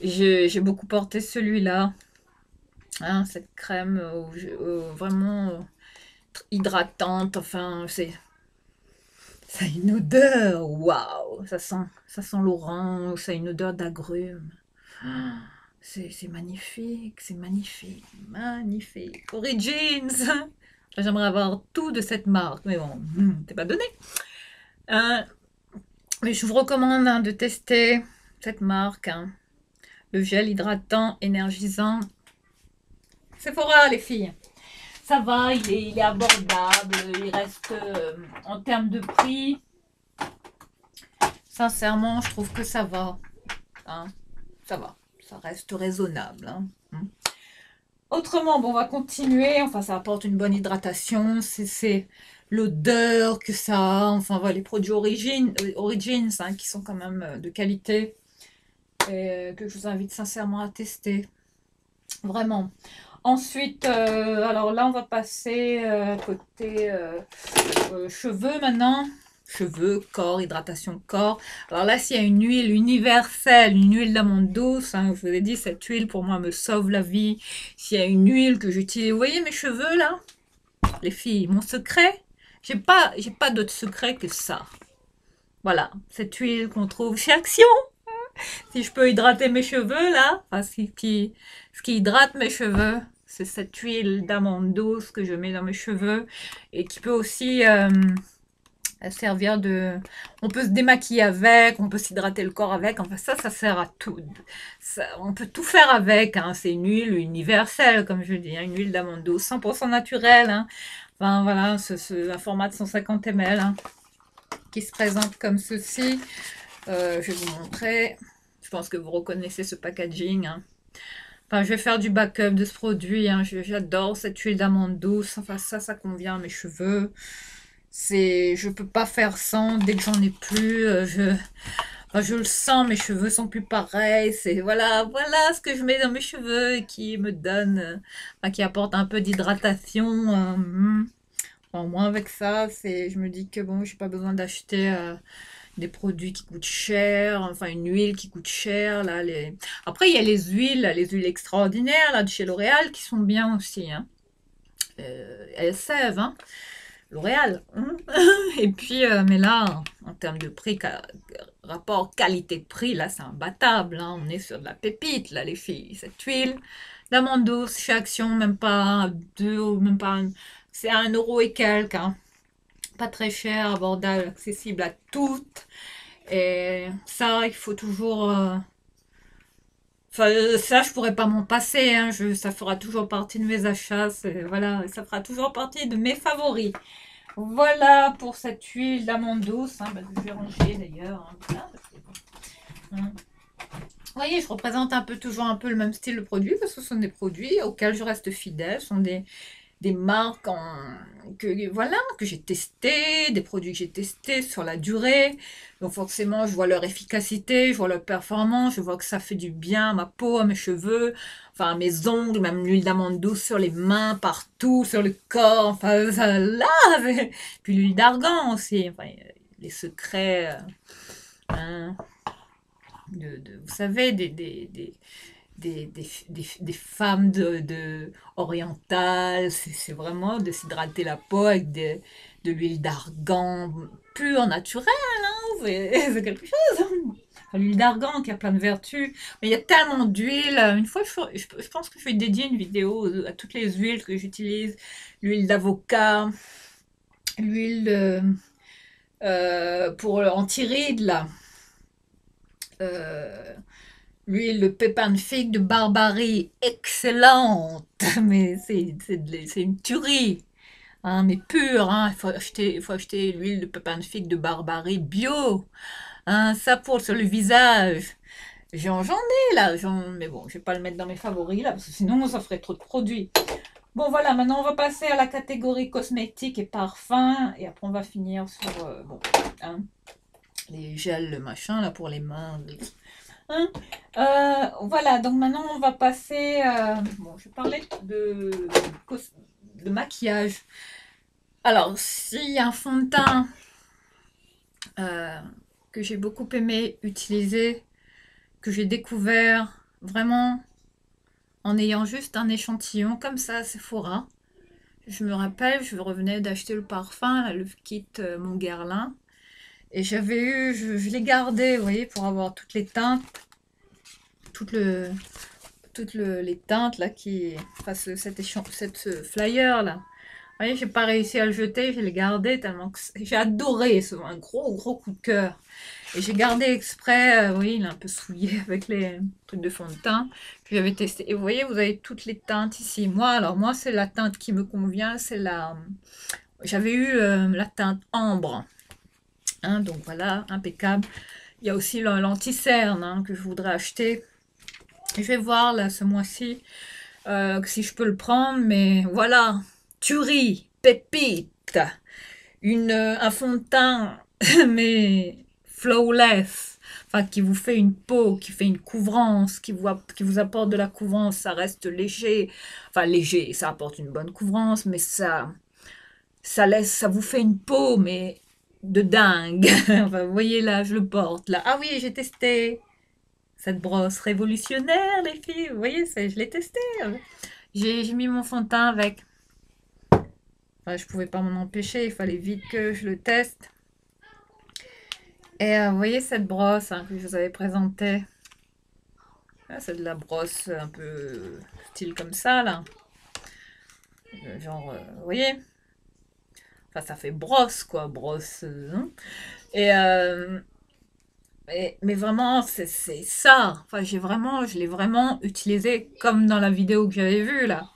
J'ai beaucoup porté celui-là. Hein, cette crème vraiment hydratante. Enfin, ça a une odeur. Waouh, ça sent l'orange. Ça a une odeur d'agrumes. Ah, c'est magnifique, c'est magnifique, magnifique. Origins. J'aimerais avoir tout de cette marque, mais bon, c'est pas donné. Mais je vous recommande hein, de tester cette marque. Hein. Le gel hydratant, énergisant. Sephora, les filles. Ça va, il est abordable. Il reste en termes de prix. Sincèrement, je trouve que ça va. Hein. Ça va. Ça reste raisonnable. Hein. Autrement, bon, on va continuer. Enfin, ça apporte une bonne hydratation. C'est l'odeur que ça a. Enfin, voilà, les produits Origins hein, qui sont quand même de qualité. Et que je vous invite sincèrement à tester. Vraiment. Ensuite, alors là, on va passer côté cheveux maintenant. Cheveux, corps, hydratation corps. Alors là, s'il y a une huile universelle, une huile d'amande douce, hein, je vous ai dit, cette huile pour moi me sauve la vie. S'il y a une huile que j'utilise, vous voyez mes cheveux là, les filles, mon secret, j'ai pas d'autre secret que ça. Voilà, cette huile qu'on trouve chez Action. Si je peux hydrater mes cheveux là, enfin, ce qui hydrate mes cheveux, c'est cette huile d'amande douce que je mets dans mes cheveux et qui peut aussi servir de... On peut se démaquiller avec, on peut s'hydrater le corps avec, enfin ça sert à tout. Ça, on peut tout faire avec, hein. C'est une huile universelle, comme je dis, hein, une huile d'amande douce, 100% naturelle. Hein. Enfin voilà, un format de 150 ml hein, qui se présente comme ceci. Je vais vous montrer. Je pense que vous reconnaissez ce packaging. Hein. Enfin, je vais faire du backup de ce produit. Hein. J'adore cette huile d'amande douce. Enfin, ça convient à mes cheveux. Je peux pas faire sans. Dès que j'en ai plus, je le sens. Mes cheveux sont plus pareils. Voilà ce que je mets dans mes cheveux et qui me donne, qui apporte un peu d'hydratation. Au moins avec ça, je me dis que bon, j'ai pas besoin d'acheter des produits qui coûtent cher, enfin une huile qui coûte cher. Là, après, il y a les huiles extraordinaires là, de chez L'Oréal qui sont bien aussi. Hein. Elles servent, hein. L'Oréal. Hein. Et puis, mais là, en termes de prix, rapport qualité-prix, là, c'est imbattable. Hein. On est sur de la pépite, là, les filles. Cette huile d'amande douce chez Action, même pas 2, même pas... C'est à 1 € et quelques. Hein. Pas très cher, abordable, accessible à toutes. Et ça, il faut toujours... Enfin, ça, je pourrais pas m'en passer. Hein. Ça fera toujours partie de mes achats. Voilà, ça fera toujours partie de mes favoris. Voilà pour cette huile d'amande douce. Hein, je vais ranger d'ailleurs. Hein, voilà, vous voyez, je représente toujours un peu le même style de produit parce que ce sont des produits auxquels je reste fidèle. Ce sont des marques que j'ai testées, des produits que j'ai testés sur la durée. Donc forcément, je vois leur efficacité, je vois leur performance, je vois que ça fait du bien à ma peau, à mes cheveux, enfin à mes ongles, même l'huile d'amande douce sur les mains, partout, sur le corps, enfin ça lave. Puis l'huile d'argan aussi, enfin, les secrets, hein, vous savez, des femmes orientales, c'est vraiment de s'hydrater la peau avec de l'huile d'argan pure, naturelle, hein, c'est quelque chose. Enfin, l'huile d'argan qui a plein de vertus, mais il y a tellement d'huile. Une fois, je pense que je vais dédier une vidéo à toutes les huiles que j'utilise. L'huile d'avocat, l'huile pour anti-rides, là. L'huile de pépin de figue de Barbarie, excellente, mais c'est une tuerie, hein, mais pure. Hein. Il faut acheter l'huile de pépin de figue de Barbarie bio. Hein, ça pour sur le visage. J'en ai là, mais bon, je vais pas le mettre dans mes favoris là, parce que sinon ça ferait trop de produits. Bon voilà, maintenant on va passer à la catégorie cosmétiques et parfums, et après on va finir sur bon, hein, les gels, le machin là pour les mains. Hein. Voilà, donc maintenant on va passer. Bon, je vais parler de maquillage. Alors, s'il y a un fond de teint euh, que j'ai beaucoup aimé utiliser, que j'ai découvert vraiment en ayant juste un échantillon comme ça à Sephora. Je me rappelle, je revenais d'acheter le parfum, là, le kit Mon Guerlain. Et j'avais eu, je l'ai gardé, vous voyez, pour avoir toutes les teintes, toutes, le, les teintes là qui. Enfin, cette flyer là. Vous voyez, j'ai pas réussi à le jeter, je l'ai gardé tellement que j'ai adoré, c'est un gros gros coup de cœur. Et j'ai gardé exprès, oui, il est un peu souillé avec les trucs de fond de teint que j'avais testé. Et vous voyez, vous avez toutes les teintes ici. Moi, c'est la teinte qui me convient, c'est la. J'avais eu la teinte ambre, hein, donc voilà, impeccable. Il y a aussi l'anti-cerne hein, que je voudrais acheter. Je vais voir là ce mois-ci si je peux le prendre, mais voilà, tuerie, pépite, un fond de teint, mais flawless, enfin qui vous fait une peau, qui fait une couvrance, qui vous apporte de la couvrance, ça reste léger, enfin léger, ça apporte une bonne couvrance, mais ça vous fait une peau, mais de dingue. Enfin, vous voyez là, je le porte là. Ah oui, j'ai testé cette brosse révolutionnaire, les filles. Vous voyez, je l'ai testé. J'ai mis mon fond de teint avec. Enfin, je pouvais pas m'en empêcher, il fallait vite que je le teste. Et vous voyez cette brosse hein, que je vous avais présentée. Ah, c'est de la brosse un peu style comme ça, là. Genre, vous voyez? Enfin, ça fait brosse, quoi, brosse. Hein. Et, mais vraiment, c'est ça. Enfin, je l'ai vraiment utilisé comme dans la vidéo que j'avais vue, là.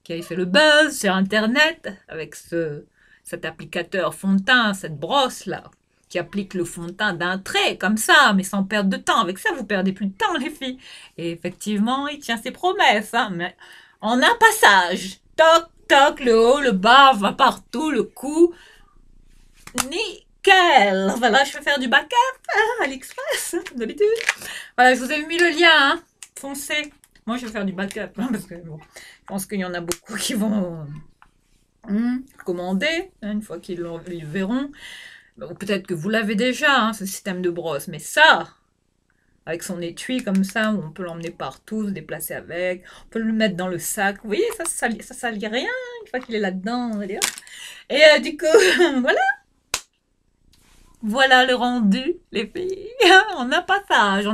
Qui avait fait le buzz sur Internet avec cet applicateur fond de teint, cette brosse-là, qui applique le fond de teint d'un trait, comme ça, mais sans perdre de temps. Avec ça, vous perdez plus de temps, les filles. Et effectivement, il tient ses promesses, hein, mais en un passage. Toc, toc, le haut, le bas, va partout, le cou. Nickel. Voilà, je vais faire du backup hein, à l'Express, comme d'habitude. Voilà, je vous ai mis le lien, hein. Foncez. Moi, je vais faire du backup, hein, parce que bon, je pense qu'il y en a beaucoup qui vont commander, hein, une fois qu'ils le verront. Bon, peut-être que vous l'avez déjà, hein, ce système de brosse, mais ça, avec son étui comme ça, où on peut l'emmener partout, se déplacer avec, on peut le mettre dans le sac. Vous voyez, ça salit rien, une fois qu'il est là-dedans, on va dire. Et du coup, voilà. Voilà le rendu, les filles. On a passage.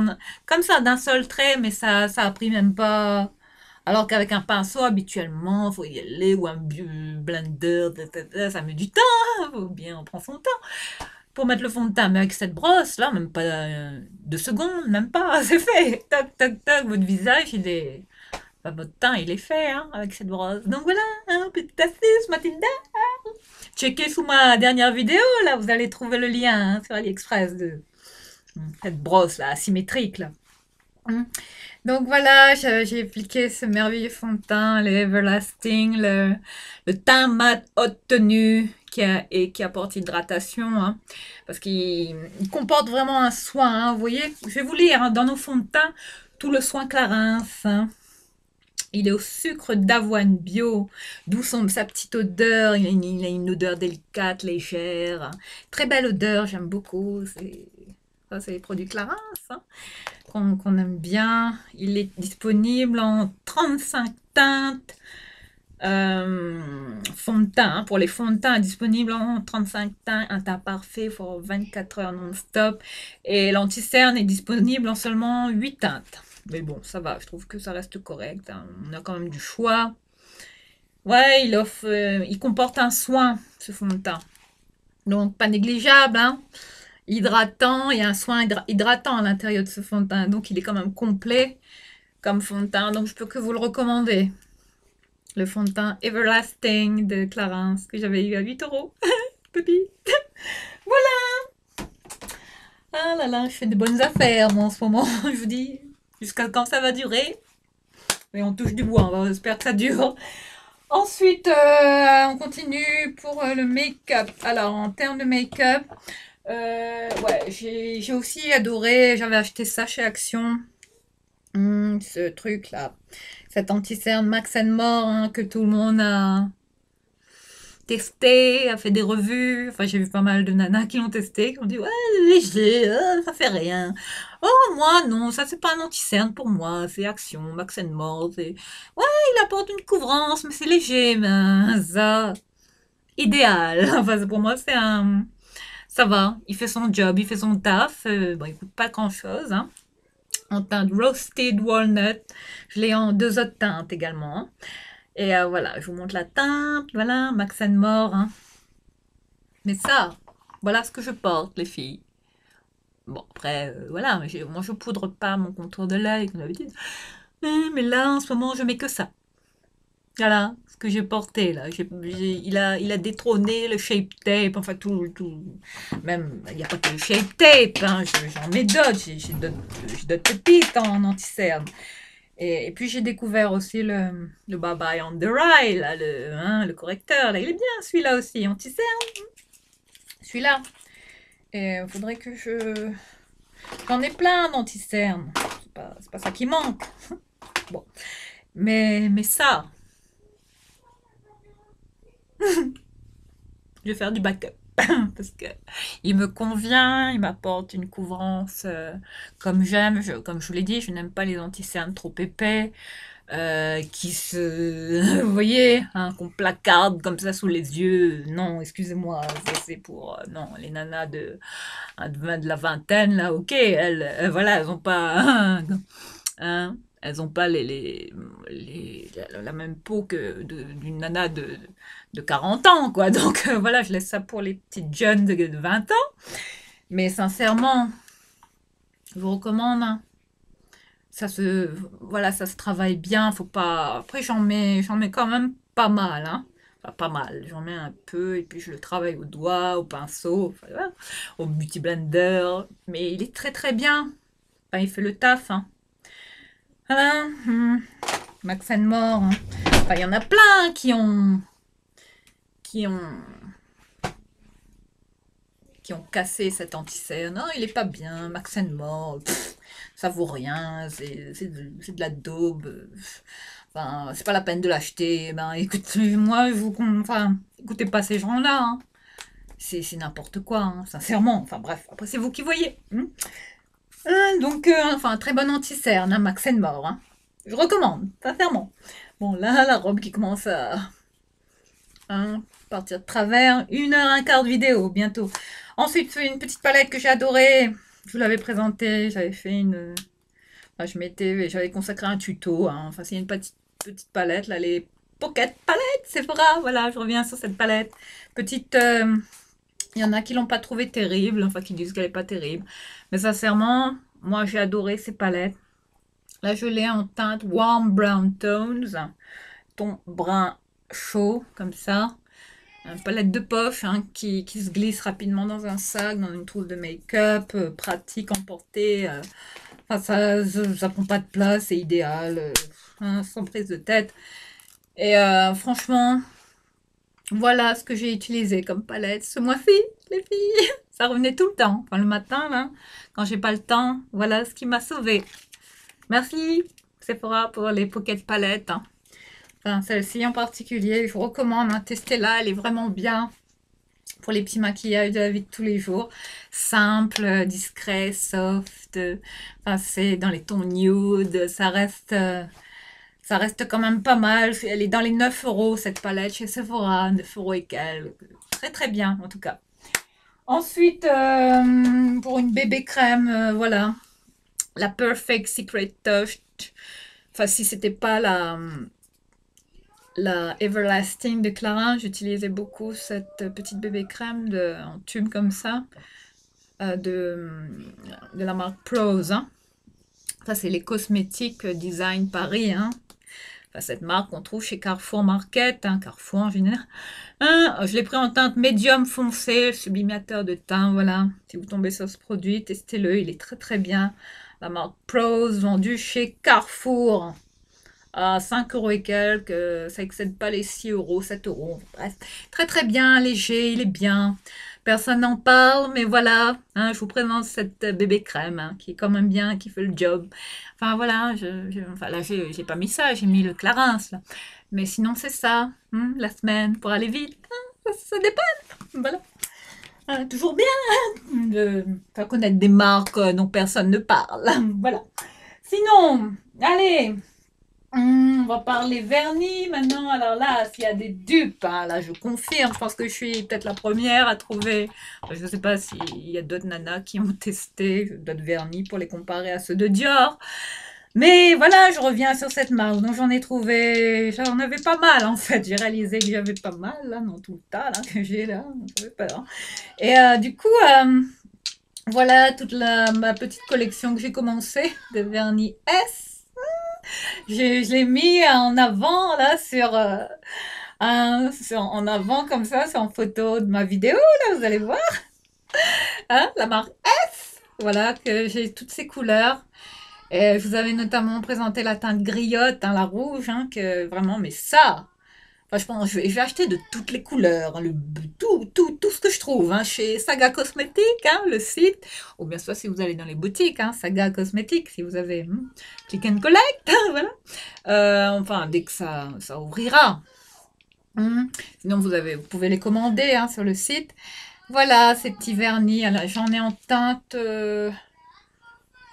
Comme ça, d'un seul trait, mais ça a pris même pas. Alors qu'avec un pinceau, habituellement, il faut y aller, ou un blender, ça met du temps. Hein, faut bien, on prend son temps pour mettre le fond de teint. Mais avec cette brosse, là, même pas 2 secondes, même pas, c'est fait. Tac, tac, tac, votre visage, enfin, votre teint, il est fait, hein, avec cette brosse. Donc voilà, hein, petite astuce, Mathilda. Checkez sous ma dernière vidéo, là, vous allez trouver le lien hein, sur AliExpress de cette brosse là, asymétrique là. Donc voilà, j'ai appliqué ce merveilleux fond de teint, le Everlasting, le teint mat haute tenue qui apporte hydratation, hein, parce qu'il comporte vraiment un soin. Hein, vous voyez, je vais vous lire hein, dans nos fonds de teint tout le soin Clarins. Hein. Il est au sucre d'avoine bio, d'où sa petite odeur. Il a une odeur délicate, légère. Très belle odeur, j'aime beaucoup. Ça, c'est les produits Clarins hein, qu'on aime bien. Il est disponible en 35 teintes. Fond de teint, hein, pour les fonds de teint, disponible en 35 teintes, un teint parfait pour 24 heures non-stop. Et l'anti-cerne est disponible en seulement 8 teintes. Mais bon, ça va, je trouve que ça reste correct. Hein. On a quand même du choix. Ouais, il comporte un soin, ce fond de teint. Donc, pas négligeable. Hein. Hydratant, il y a un soin hydratant à l'intérieur de ce fond de teint. Donc, il est quand même complet comme fond de teint. Donc, je peux que vous le recommander. Le fond de teint Everlasting de Clarins que j'avais eu à 8 euros. Petit. Voilà. Ah là là, je fais de bonnes affaires, moi, en ce moment, je vous dis. jusqu'à quand ça va durer. Mais on touche du bois, on espère que ça dure. Ensuite, on continue pour le make-up. Alors, en termes de make-up, ouais, j'ai aussi adoré, j'avais acheté ça chez Action. Ce truc-là, cet anti-cerne Max More hein, que tout le monde a testé, a fait des revues. Enfin, j'ai vu pas mal de nanas qui l'ont testé, qui ont dit ouais, léger, ça fait rien. Oh, moi, non, ça c'est pas un anti-cerne pour moi, c'est Action, Max More. Ouais, il apporte une couvrance, mais c'est léger, mais ça, idéal. Enfin, pour moi, c'est un. Ça va, il fait son job, il fait son taf. Bon, il coûte pas grand-chose, hein. En teinte Roasted Walnut. Je l'ai en 2 autres teintes également. Hein. Et voilà, je vous montre la teinte. Voilà, Max More. Hein. Mais ça, voilà ce que je porte, les filles. Bon, après, voilà, moi je poudre pas mon contour de l'œil, comme d'habitude. Mais là, en ce moment, je mets que ça. Voilà ce que j'ai porté là. Il a détrôné le shape tape, enfin tout. Même, il n'y a pas que le shape tape, hein, j'en mets d'autres. J'ai d'autres pépites en anti-cerne. Et puis j'ai découvert aussi le Bye Bye on the Rye, là, le correcteur. Là, il est bien celui-là aussi, anti-cerne. Celui-là. Et il faudrait que je. J'en ai plein d'anti-cerne. C'est pas ça qui manque. Bon. Mais ça. Je vais faire du backup parce que il me convient, il m'apporte une couvrance comme j'aime. Comme je vous l'ai dit, je n'aime pas les anti-cernes trop épais qui se, vous voyez, hein, qu'on placarde comme ça sous les yeux. Non, excusez-moi, ça c'est pour non les nanas de la vingtaine là. Ok, voilà, elles ont pas, hein, elles ont pas la même peau que d'une nana de 40 ans, quoi. Donc voilà, je laisse ça pour les petites jeunes de 20 ans. Mais sincèrement, je vous recommande. Hein. Voilà, ça se travaille bien. Faut pas. Après, j'en mets quand même pas mal. Hein. Enfin, pas mal. J'en mets un peu et puis je le travaille au doigt, au pinceau, enfin, voilà, au beauty blender. Mais il est très très bien. Enfin, il fait le taf. Hein. Voilà. Max More. Hein. Enfin, il y en a plein qui ont qui ont cassé cet anti-cerne. Non, il est pas bien, Max More, ça vaut rien, c'est de la daube. Enfin, c'est pas la peine de l'acheter. Ben, écoutez, moi, enfin, écoutez pas ces gens-là. Hein. C'est n'importe quoi, hein, sincèrement. Enfin, bref, après, c'est vous qui voyez. Donc, enfin, un très bon anti-cerne, hein, Max More. Hein. Je recommande, sincèrement. Bon, là, la robe qui commence à partir de travers. 1h15 de vidéo, bientôt. Ensuite, une petite palette que j'ai adorée. Je vous l'avais présentée. J'avais fait une... Enfin, j'avais consacré un tuto. Hein. Enfin, c'est une petite palette. Là, les Pocket Palette, c'est vrai. Voilà, je reviens sur cette palette. Petite... Il y en a qui l'ont pas trouvée terrible. Enfin, qui disent qu'elle est pas terrible. Mais sincèrement, moi, j'ai adoré ces palettes. Là, je l'ai en teinte Warm Brown Tones. Ton brun chaud, comme ça. Une palette de poche hein, qui se glisse rapidement dans un sac, dans une trousse de make-up, pratique, emportée. Enfin, ça prend pas de place, c'est idéal, hein, sans prise de tête. Et franchement, voilà ce que j'ai utilisé comme palette ce mois-ci, les filles. Ça revenait tout le temps. Enfin, le matin, là, quand j'ai pas le temps, voilà ce qui m'a sauvée. Merci Sephora pour les pocket palettes. Hein. Enfin, celle-ci en particulier, je vous recommande, hein, testez-la, elle est vraiment bien pour les petits maquillages de la vie de tous les jours. Simple, discret, soft, enfin, c'est dans les tons nude, ça reste quand même pas mal. Elle est dans les 9 euros cette palette chez Sephora, 9 euros et quelques. Très très bien en tout cas. Ensuite, pour une bébé crème, voilà, la Perfect Secret Touch. Enfin, si c'était pas la Everlasting de Clarins, j'utilisais beaucoup cette petite bébé crème en tube comme ça, de la marque Prose. Hein. Ça, c'est les cosmétiques Design Paris. Hein. Enfin, cette marque qu'on trouve chez Carrefour Market, hein, Carrefour en général. Hein, je l'ai pris en teinte médium foncé, sublimateur de teint, voilà. Si vous tombez sur ce produit, testez-le, il est très très bien. La marque Prose, vendue chez Carrefour à 5 euros et quelques, ça excède pas les 6 euros, 7 euros, bref. Très très bien, léger, il est bien. Personne n'en parle, mais voilà, hein, je vous présente cette bébé crème hein, qui est quand même bien, qui fait le job. Enfin voilà, enfin là j'ai pas mis ça, j'ai mis le Clarins là. Mais sinon c'est ça, la semaine pour aller vite, ça dépanne, voilà. Toujours bien de faire connaître des marques dont personne ne parle, voilà. Sinon, allez, on va parler vernis maintenant. Alors là, s'il y a des dupes, hein, là je confirme, je pense que je suis peut-être la première à trouver. Enfin, je ne sais pas s'il y a d'autres nanas qui ont testé d'autres vernis pour les comparer à ceux de Dior. Mais voilà, je reviens sur cette marque. Donc j'en ai trouvé, j'en avais pas mal en fait. J'ai réalisé que j'avais pas mal là, dans tout le tas là, que j'ai là. J'en avais pas, hein. Et du coup, voilà toute ma petite collection que j'ai commencé de vernis S. Je l'ai mis en avant là en avant comme ça, c'est en photo de ma vidéo là, vous allez voir, hein, la marque S. Voilà que j'ai toutes ces couleurs. Et je vous avais notamment présenté la teinte griotte, hein, la rouge, hein, que vraiment, mais ça, enfin, je pense, je vais acheter de toutes les couleurs, hein, tout ce que je trouve, hein, chez Saga Cosmétique, hein, le site, ou bien soit si vous allez dans les boutiques, hein, Saga Cosmétique, si vous avez click and collect, voilà. Enfin, dès que ça ouvrira. Sinon, vous pouvez les commander hein, sur le site. Voilà, ces petits vernis. J'en ai en teinte.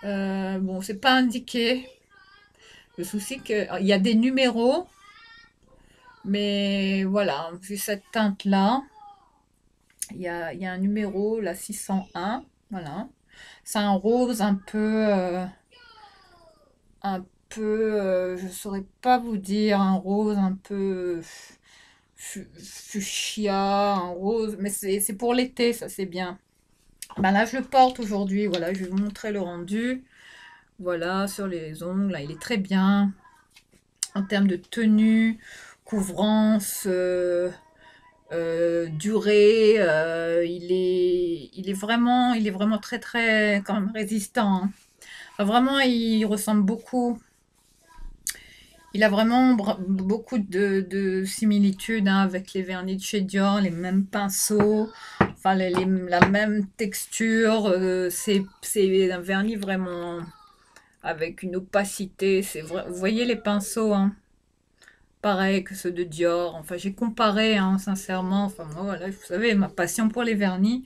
Bon, c'est pas indiqué. Le souci qu'il y a des numéros. Mais voilà, vu cette teinte-là, il y a un numéro, la 601. Voilà. C'est un rose je saurais pas vous dire, un rose un peu fuchsia, un rose, mais c'est pour l'été, ça c'est bien. Ben là, je le porte aujourd'hui, voilà, je vais vous montrer le rendu. Voilà, sur les ongles, là, il est très bien. En termes de tenue, couvrance, durée, il est vraiment très très quand même résistant, hein. Enfin, vraiment, il ressemble beaucoup. Il a vraiment beaucoup de similitudes hein, avec les vernis de chez Dior, les mêmes pinceaux, enfin la même texture. C'est un vernis vraiment avec une opacité. C'est vrai. Vous voyez les pinceaux, hein, pareil que ceux de Dior. Enfin, j'ai comparé, hein, sincèrement. Enfin, moi, voilà, vous savez, ma passion pour les vernis.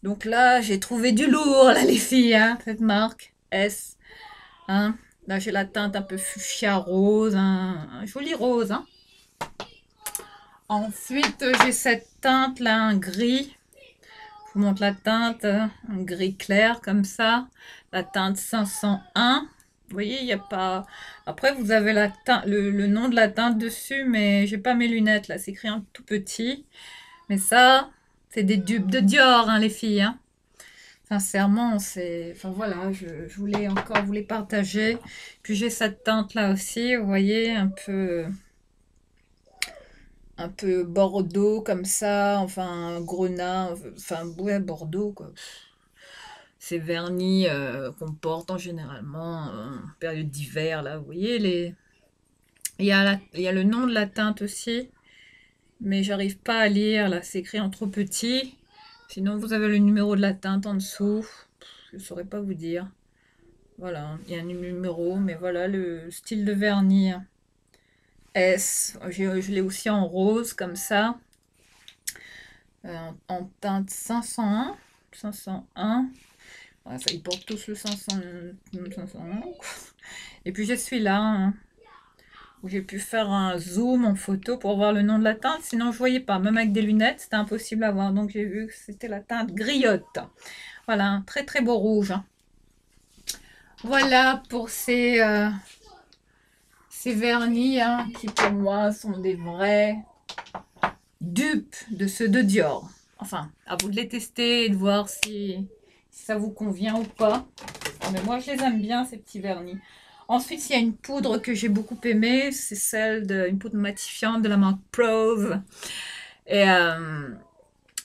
Donc là, j'ai trouvé du lourd, là, les filles, hein, cette marque S. Hein. Là, j'ai la teinte un peu fuchsia rose, un joli rose. Hein. Ensuite, j'ai cette teinte là, un gris. Je vous montre la teinte, un gris clair comme ça. La teinte 501. Vous voyez, il n'y a pas... Après, vous avez le nom de la teinte dessus, mais j'ai pas mes lunettes là. C'est écrit en tout petit. Mais ça, c'est des dupes de Dior, hein, les filles. Hein. Sincèrement, enfin voilà, je voulais encore vous les partager. Puis j'ai cette teinte là aussi, vous voyez, un peu bordeaux comme ça, enfin grenat, enfin ouais, bordeaux quoi. Ces vernis qu'on porte en généralement en période d'hiver là, vous voyez il y a le nom de la teinte aussi, mais j'arrive pas à lire là, c'est écrit en trop petit. Sinon vous avez le numéro de la teinte en dessous. Je ne saurais pas vous dire. Voilà, il y a un numéro, mais voilà le style de vernis S. Je l'ai aussi en rose, comme ça. En teinte 501. 501. Voilà, ça, ils portent tous le 501. Et puis j'ai celui-là, hein, où j'ai pu faire un zoom en photo pour voir le nom de la teinte. Sinon, je voyais pas. Même avec des lunettes, c'était impossible à voir. Donc j'ai vu que c'était la teinte griotte. Voilà, un très très beau rouge. Hein. Voilà pour ces vernis hein, qui pour moi sont des vrais dupes de ceux de Dior. Enfin, à vous de les tester et de voir si ça vous convient ou pas. Mais moi, je les aime bien, ces petits vernis. Ensuite, il y a une poudre que j'ai beaucoup aimée, c'est celle une poudre matifiante de la marque Prove. Et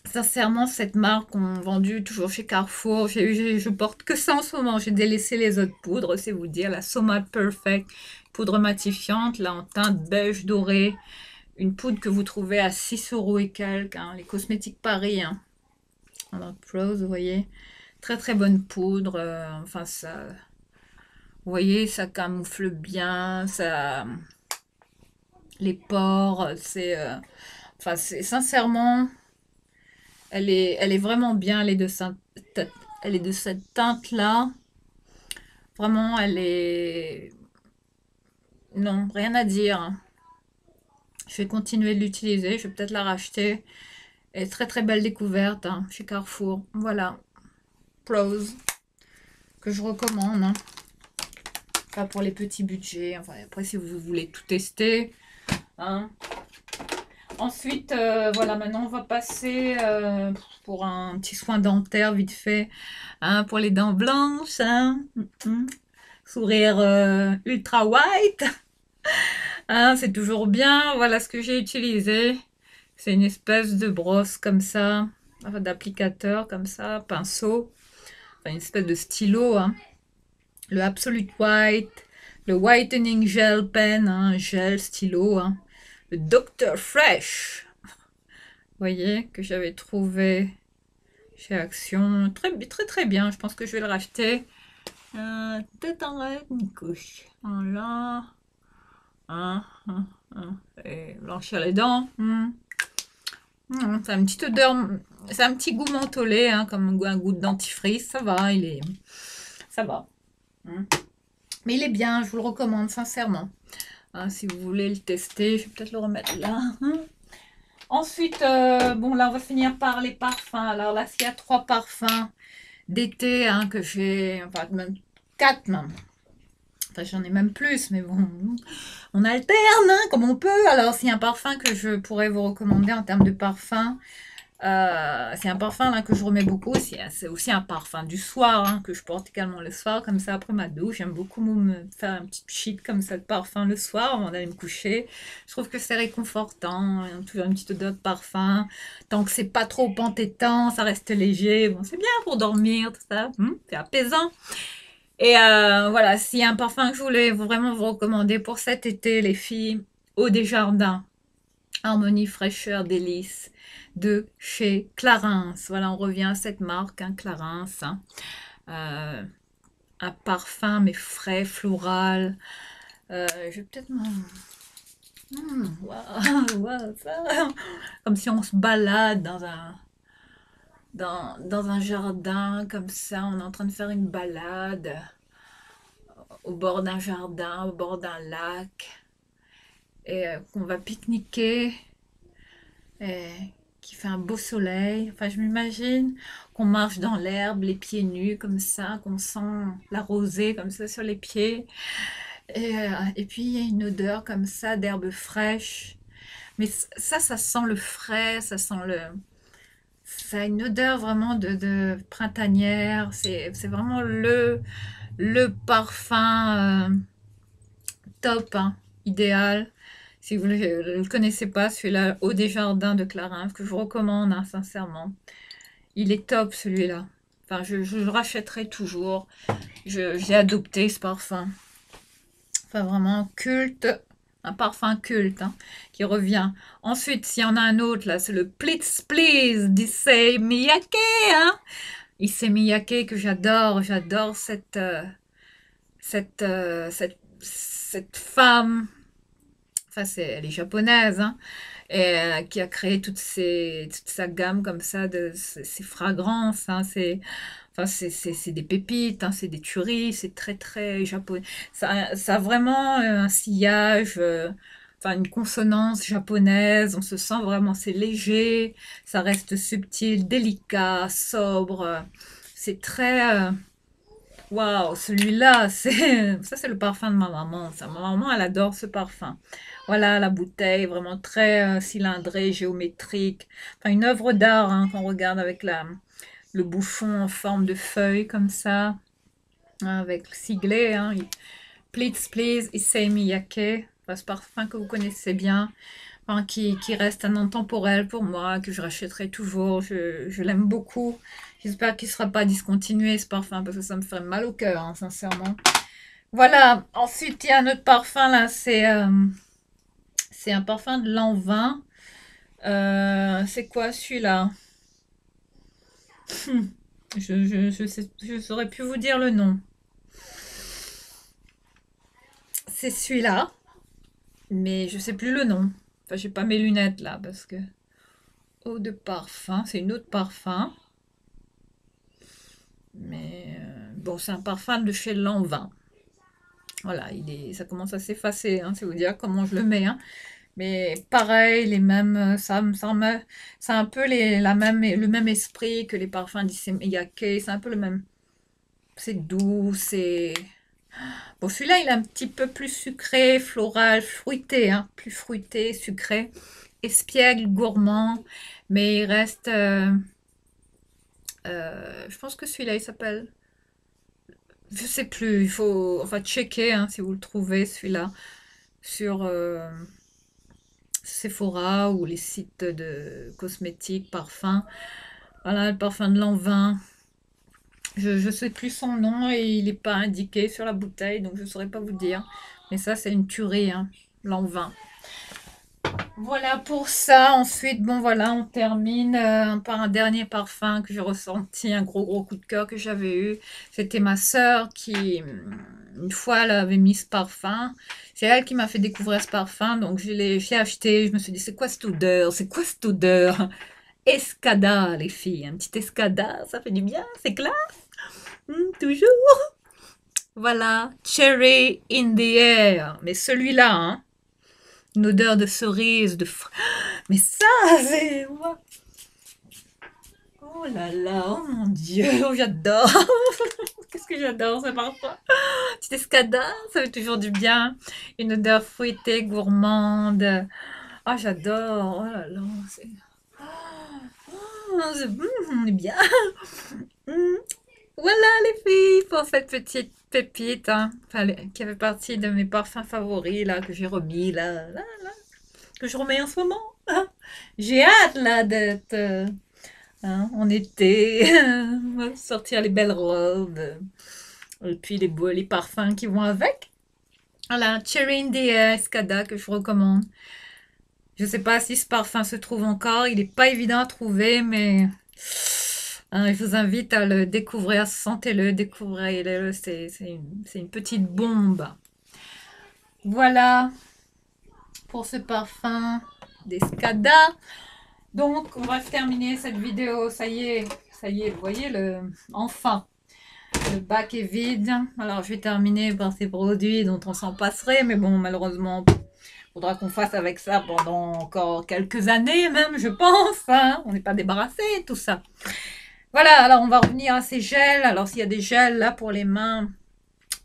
sincèrement, cette marque, on vendu toujours chez Carrefour. Je porte que ça en ce moment. J'ai délaissé les autres poudres, c'est vous dire. La Soma Perfect, poudre matifiante, là en teinte beige doré. Une poudre que vous trouvez à 6 euros et quelques, hein, les cosmétiques Paris. Hein. Alors, Prose, vous voyez. Très très bonne poudre. Enfin, ça, vous voyez, ça camoufle bien. Ça, les pores. Enfin, c'est sincèrement. Elle est vraiment bien, elle est de cette teinte-là. Vraiment, elle est... Non, rien à dire. Je vais continuer de l'utiliser, je vais peut-être la racheter. Et très très belle découverte hein, chez Carrefour. Voilà, Prose, que je recommande. Hein. Pas pour les petits budgets. Enfin, après, si vous voulez tout tester. Hein. Ensuite, voilà, maintenant on va passer pour un petit soin dentaire vite fait. Hein, pour les dents blanches. Hein. Sourire ultra white. Hein, c'est toujours bien. Voilà ce que j'ai utilisé. C'est une espèce de brosse comme ça. Enfin, d'applicateur comme ça. Pinceau. Enfin, une espèce de stylo. Hein. Le Absolute White. Le Whitening Gel Pen. Hein, gel stylo. Hein. Le Dr. Fresh. Vous voyez, que j'avais trouvé chez Action. Très, très, très bien. Je pense que je vais le racheter. Tête en règle, une couche. Voilà. Et blanchir les dents. C'est une petite odeur. C'est un petit goût mentholé, hein, comme un goût de dentifrice. Ça va, ça va. Mais il est bien, je vous le recommande sincèrement. Hein, si vous voulez le tester, je vais peut-être le remettre là. Ensuite, bon là on va finir par les parfums. Alors là, s'il y a 3 parfums d'été hein, que j'ai, enfin même 4 même. Enfin j'en ai même plus, mais bon, on alterne hein, comme on peut. Alors s'il y a un parfum que je pourrais vous recommander en termes de parfum, c'est un parfum là que je remets beaucoup. C'est aussi un parfum du soir hein, que je porte également le soir, comme ça après ma douche. J'aime beaucoup me faire un petit pchit comme ça de parfum le soir avant d'aller me coucher. Je trouve que c'est réconfortant, toujours une petite odeur de parfum. Tant que c'est pas trop entêtant, ça reste léger. Bon, c'est bien pour dormir, tout ça. C'est apaisant. Et voilà, s'il y a un parfum que je voulais vraiment vous recommander pour cet été, les filles, Eau des Jardins. Harmonie, fraîcheur, délice de chez Clarins. Voilà, on revient à cette marque, hein, Clarins. Hein. Un parfum, mais frais, floral. Je vais peut-être m'en... Wow, ça. Comme si on se balade dans un jardin, comme ça, on est en train de faire une balade au bord d'un jardin, au bord d'un lac, et qu'on va pique-niquer. Qui fait un beau soleil. Enfin, je m'imagine qu'on marche dans l'herbe, les pieds nus, comme ça, qu'on sent la rosée comme ça sur les pieds. Et puis, il y a une odeur comme ça d'herbe fraîche. Mais ça sent le frais, ça sent le... Ça a une odeur vraiment de printanière. C'est vraiment le parfum top, hein, idéal. Si vous ne le connaissez pas, celui-là, Eau des Jardins de Clarins, que je vous recommande, hein, sincèrement. Il est top, celui-là. Enfin, je le rachèterai toujours. J'ai adopté ce parfum. Enfin, vraiment culte. Un parfum culte, hein, qui revient. Ensuite, s'il y en a un autre, là, c'est le Please Please d'Issey Miyake, hein. Issey Miyake, que j'adore. J'adore cette femme. Enfin, elle est japonaise, hein, et qui a créé toute sa gamme comme ça de ces fragrances. Hein, enfin, c'est des pépites, hein, c'est des tueries, c'est très très japonais. Ça a vraiment un sillage, enfin une consonance japonaise. On se sent vraiment, c'est léger, ça reste subtil, délicat, sobre. C'est très waouh, celui-là, ça c'est le parfum de ma maman. Ça, ma maman, elle adore ce parfum. Voilà la bouteille, vraiment très cylindrée, géométrique. Enfin, une œuvre d'art hein, qu'on regarde avec le bouchon en forme de feuille comme ça, hein, avec le siglet. Hein, Please Please Issei Miyake. Enfin, ce parfum que vous connaissez bien, enfin, qui reste un intemporel pour moi, que je rachèterai toujours. Je l'aime beaucoup. J'espère qu'il ne sera pas discontinué ce parfum parce que ça me ferait mal au cœur, hein, sincèrement. Voilà, ensuite il y a un autre parfum là, c'est un parfum de l'an 20. C'est quoi celui-là? Je saurais plus vous dire le nom. C'est celui-là, mais je sais plus le nom. Enfin, j'ai pas mes lunettes là parce que eau de parfum, c'est une eau de parfum. Mais bon, c'est un parfum de chez Lanvin. Voilà, ça commence à s'effacer, hein, c'est vous dire comment je le mets, hein. Mais pareil, les mêmes, c'est un peu le même esprit que les parfums d'Issey Miyake. C'est un peu le même. C'est doux, c'est bon. Celui-là, il est un petit peu plus sucré, floral, fruité, hein, plus fruité, sucré, espiègle, gourmand, mais il reste. Je pense que celui-là, il s'appelle. Je sais plus. Il faut enfin checker, hein, si vous le trouvez celui-là sur Sephora ou les sites de cosmétiques, parfums. Voilà, le parfum de l'an 20. Je ne sais plus son nom et il n'est pas indiqué sur la bouteille, donc je ne saurais pas vous dire. Mais ça, c'est une tuerie, hein, l'an 20. Voilà pour ça. Ensuite, bon voilà, on termine par un dernier parfum que j'ai ressenti, un gros coup de cœur que j'avais eu. C'était ma sœur qui, une fois, elle avait mis ce parfum. C'est elle qui m'a fait découvrir ce parfum, donc je l'ai acheté. Je me suis dit, c'est quoi cette odeur? C'est quoi cette odeur? Escada, les filles, un petit escada, ça fait du bien, c'est clair. Toujours. Voilà, Cherry in the Air. Mais celui-là, hein, une odeur de cerise, mais ça, c'est... Oh là là, oh mon Dieu, oh, j'adore. Qu'est-ce que j'adore ce parfum. Petite escada, ça fait toujours du bien. Une odeur fruitée, gourmande. Ah, j'adore. Oh là là, c'est... on est bien. Voilà les filles pour cette petite pépite, hein, enfin, qui fait partie de mes parfums favoris là que j'ai remis là, que je remets en ce moment. Hein. J'ai hâte là d'être hein, en été, sortir les belles robes et puis les parfums qui vont avec. Voilà, Cherry in the Air Escada que je vous recommande. Je sais pas si ce parfum se trouve encore, il n'est pas évident à trouver, mais hein, je vous invite à le découvrir, sentez-le, découvrez-le, c'est une petite bombe. Voilà pour ce parfum d'Escada. Donc, on va terminer cette vidéo. Ça y est, vous voyez, enfin, le bac est vide. Alors, je vais terminer par ces produits dont on s'en passerait, mais bon, malheureusement, il faudra qu'on fasse avec ça pendant encore quelques années même, je pense. Hein. On n'est pas débarrassé de tout ça. Voilà, alors on va revenir à ces gels. Alors, s'il y a des gels là pour les mains,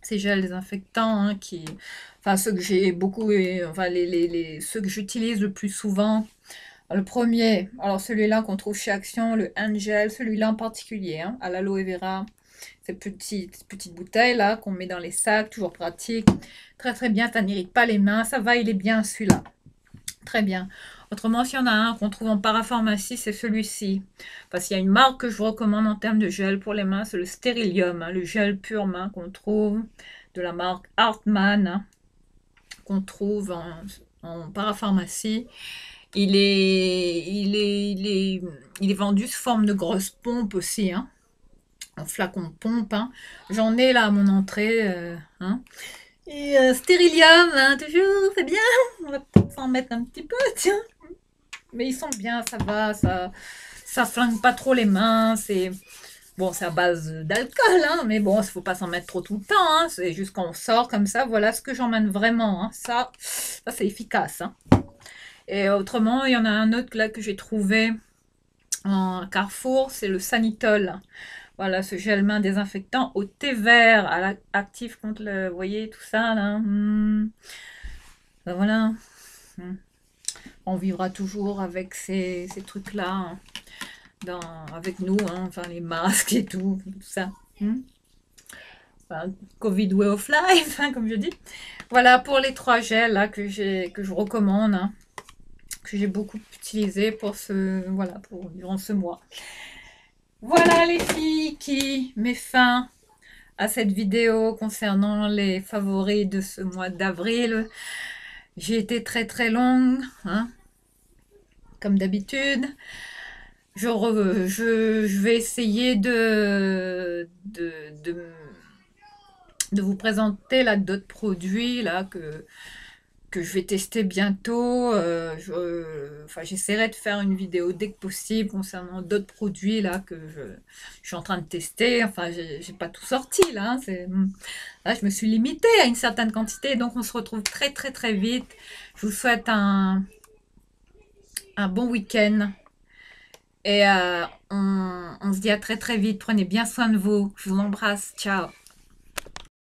ces gels désinfectants, hein, enfin, ceux que j'ai beaucoup, enfin, ceux que j'utilise le plus souvent. Le premier, alors celui-là qu'on trouve chez Action, le Angel, celui-là en particulier, hein, à l'aloe vera. Ces petites bouteilles là qu'on met dans les sacs, toujours pratique. Très très bien, ça n'irrite pas les mains, ça va, il est bien celui-là. Très bien. Autrement, s'il y en a un qu'on trouve en parapharmacie, c'est celui-ci. Parce qu'il y a une marque que je vous recommande en termes de gel pour les mains, c'est le Sterilium, hein, le gel pur main qu'on trouve de la marque Hartmann, hein, qu'on trouve en parapharmacie. Il est vendu sous forme de grosse pompe aussi, hein, en flacon pompe. Hein. J'en ai là à mon entrée. Hein. Et Sterilium, hein, toujours, c'est bien. On va peut-être s'en mettre un petit peu, tiens. Mais ils sont bien, ça va, ça flingue pas trop les mains. C'est bon, c'est à base d'alcool, hein, mais bon, il faut pas s'en mettre trop tout le temps. Hein, c'est juste quand on sort comme ça, voilà ce que j'emmène vraiment. Hein, ça c'est efficace. Hein. Et autrement, il y en a un autre là que j'ai trouvé en Carrefour, c'est le Sanitol. Voilà, ce gel main désinfectant au thé vert, actif contre le, vous voyez, tout ça là. Ben voilà. On vivra toujours avec ces trucs-là, hein, avec nous, hein, enfin les masques et tout ça. enfin, Covid way of life, hein, comme je dis. Voilà pour les 3 gels là que je recommande, hein, que j'ai beaucoup utilisé pour voilà, durant ce mois. Voilà les filles qui met fin à cette vidéo concernant les favoris de ce mois d'avril. J'ai été très très longue, hein, comme d'habitude. Je vais essayer de vous présenter là d'autres produits là que je vais tester bientôt. Enfin, j'essaierai de faire une vidéo dès que possible concernant d'autres produits là que je suis en train de tester. Enfin, j'ai pas tout sorti là, hein, là, je me suis limitée à une certaine quantité, donc on se retrouve très très très vite. Je vous souhaite un bon week-end et on se dit à très très vite. Prenez bien soin de vous. Je vous embrasse. Ciao.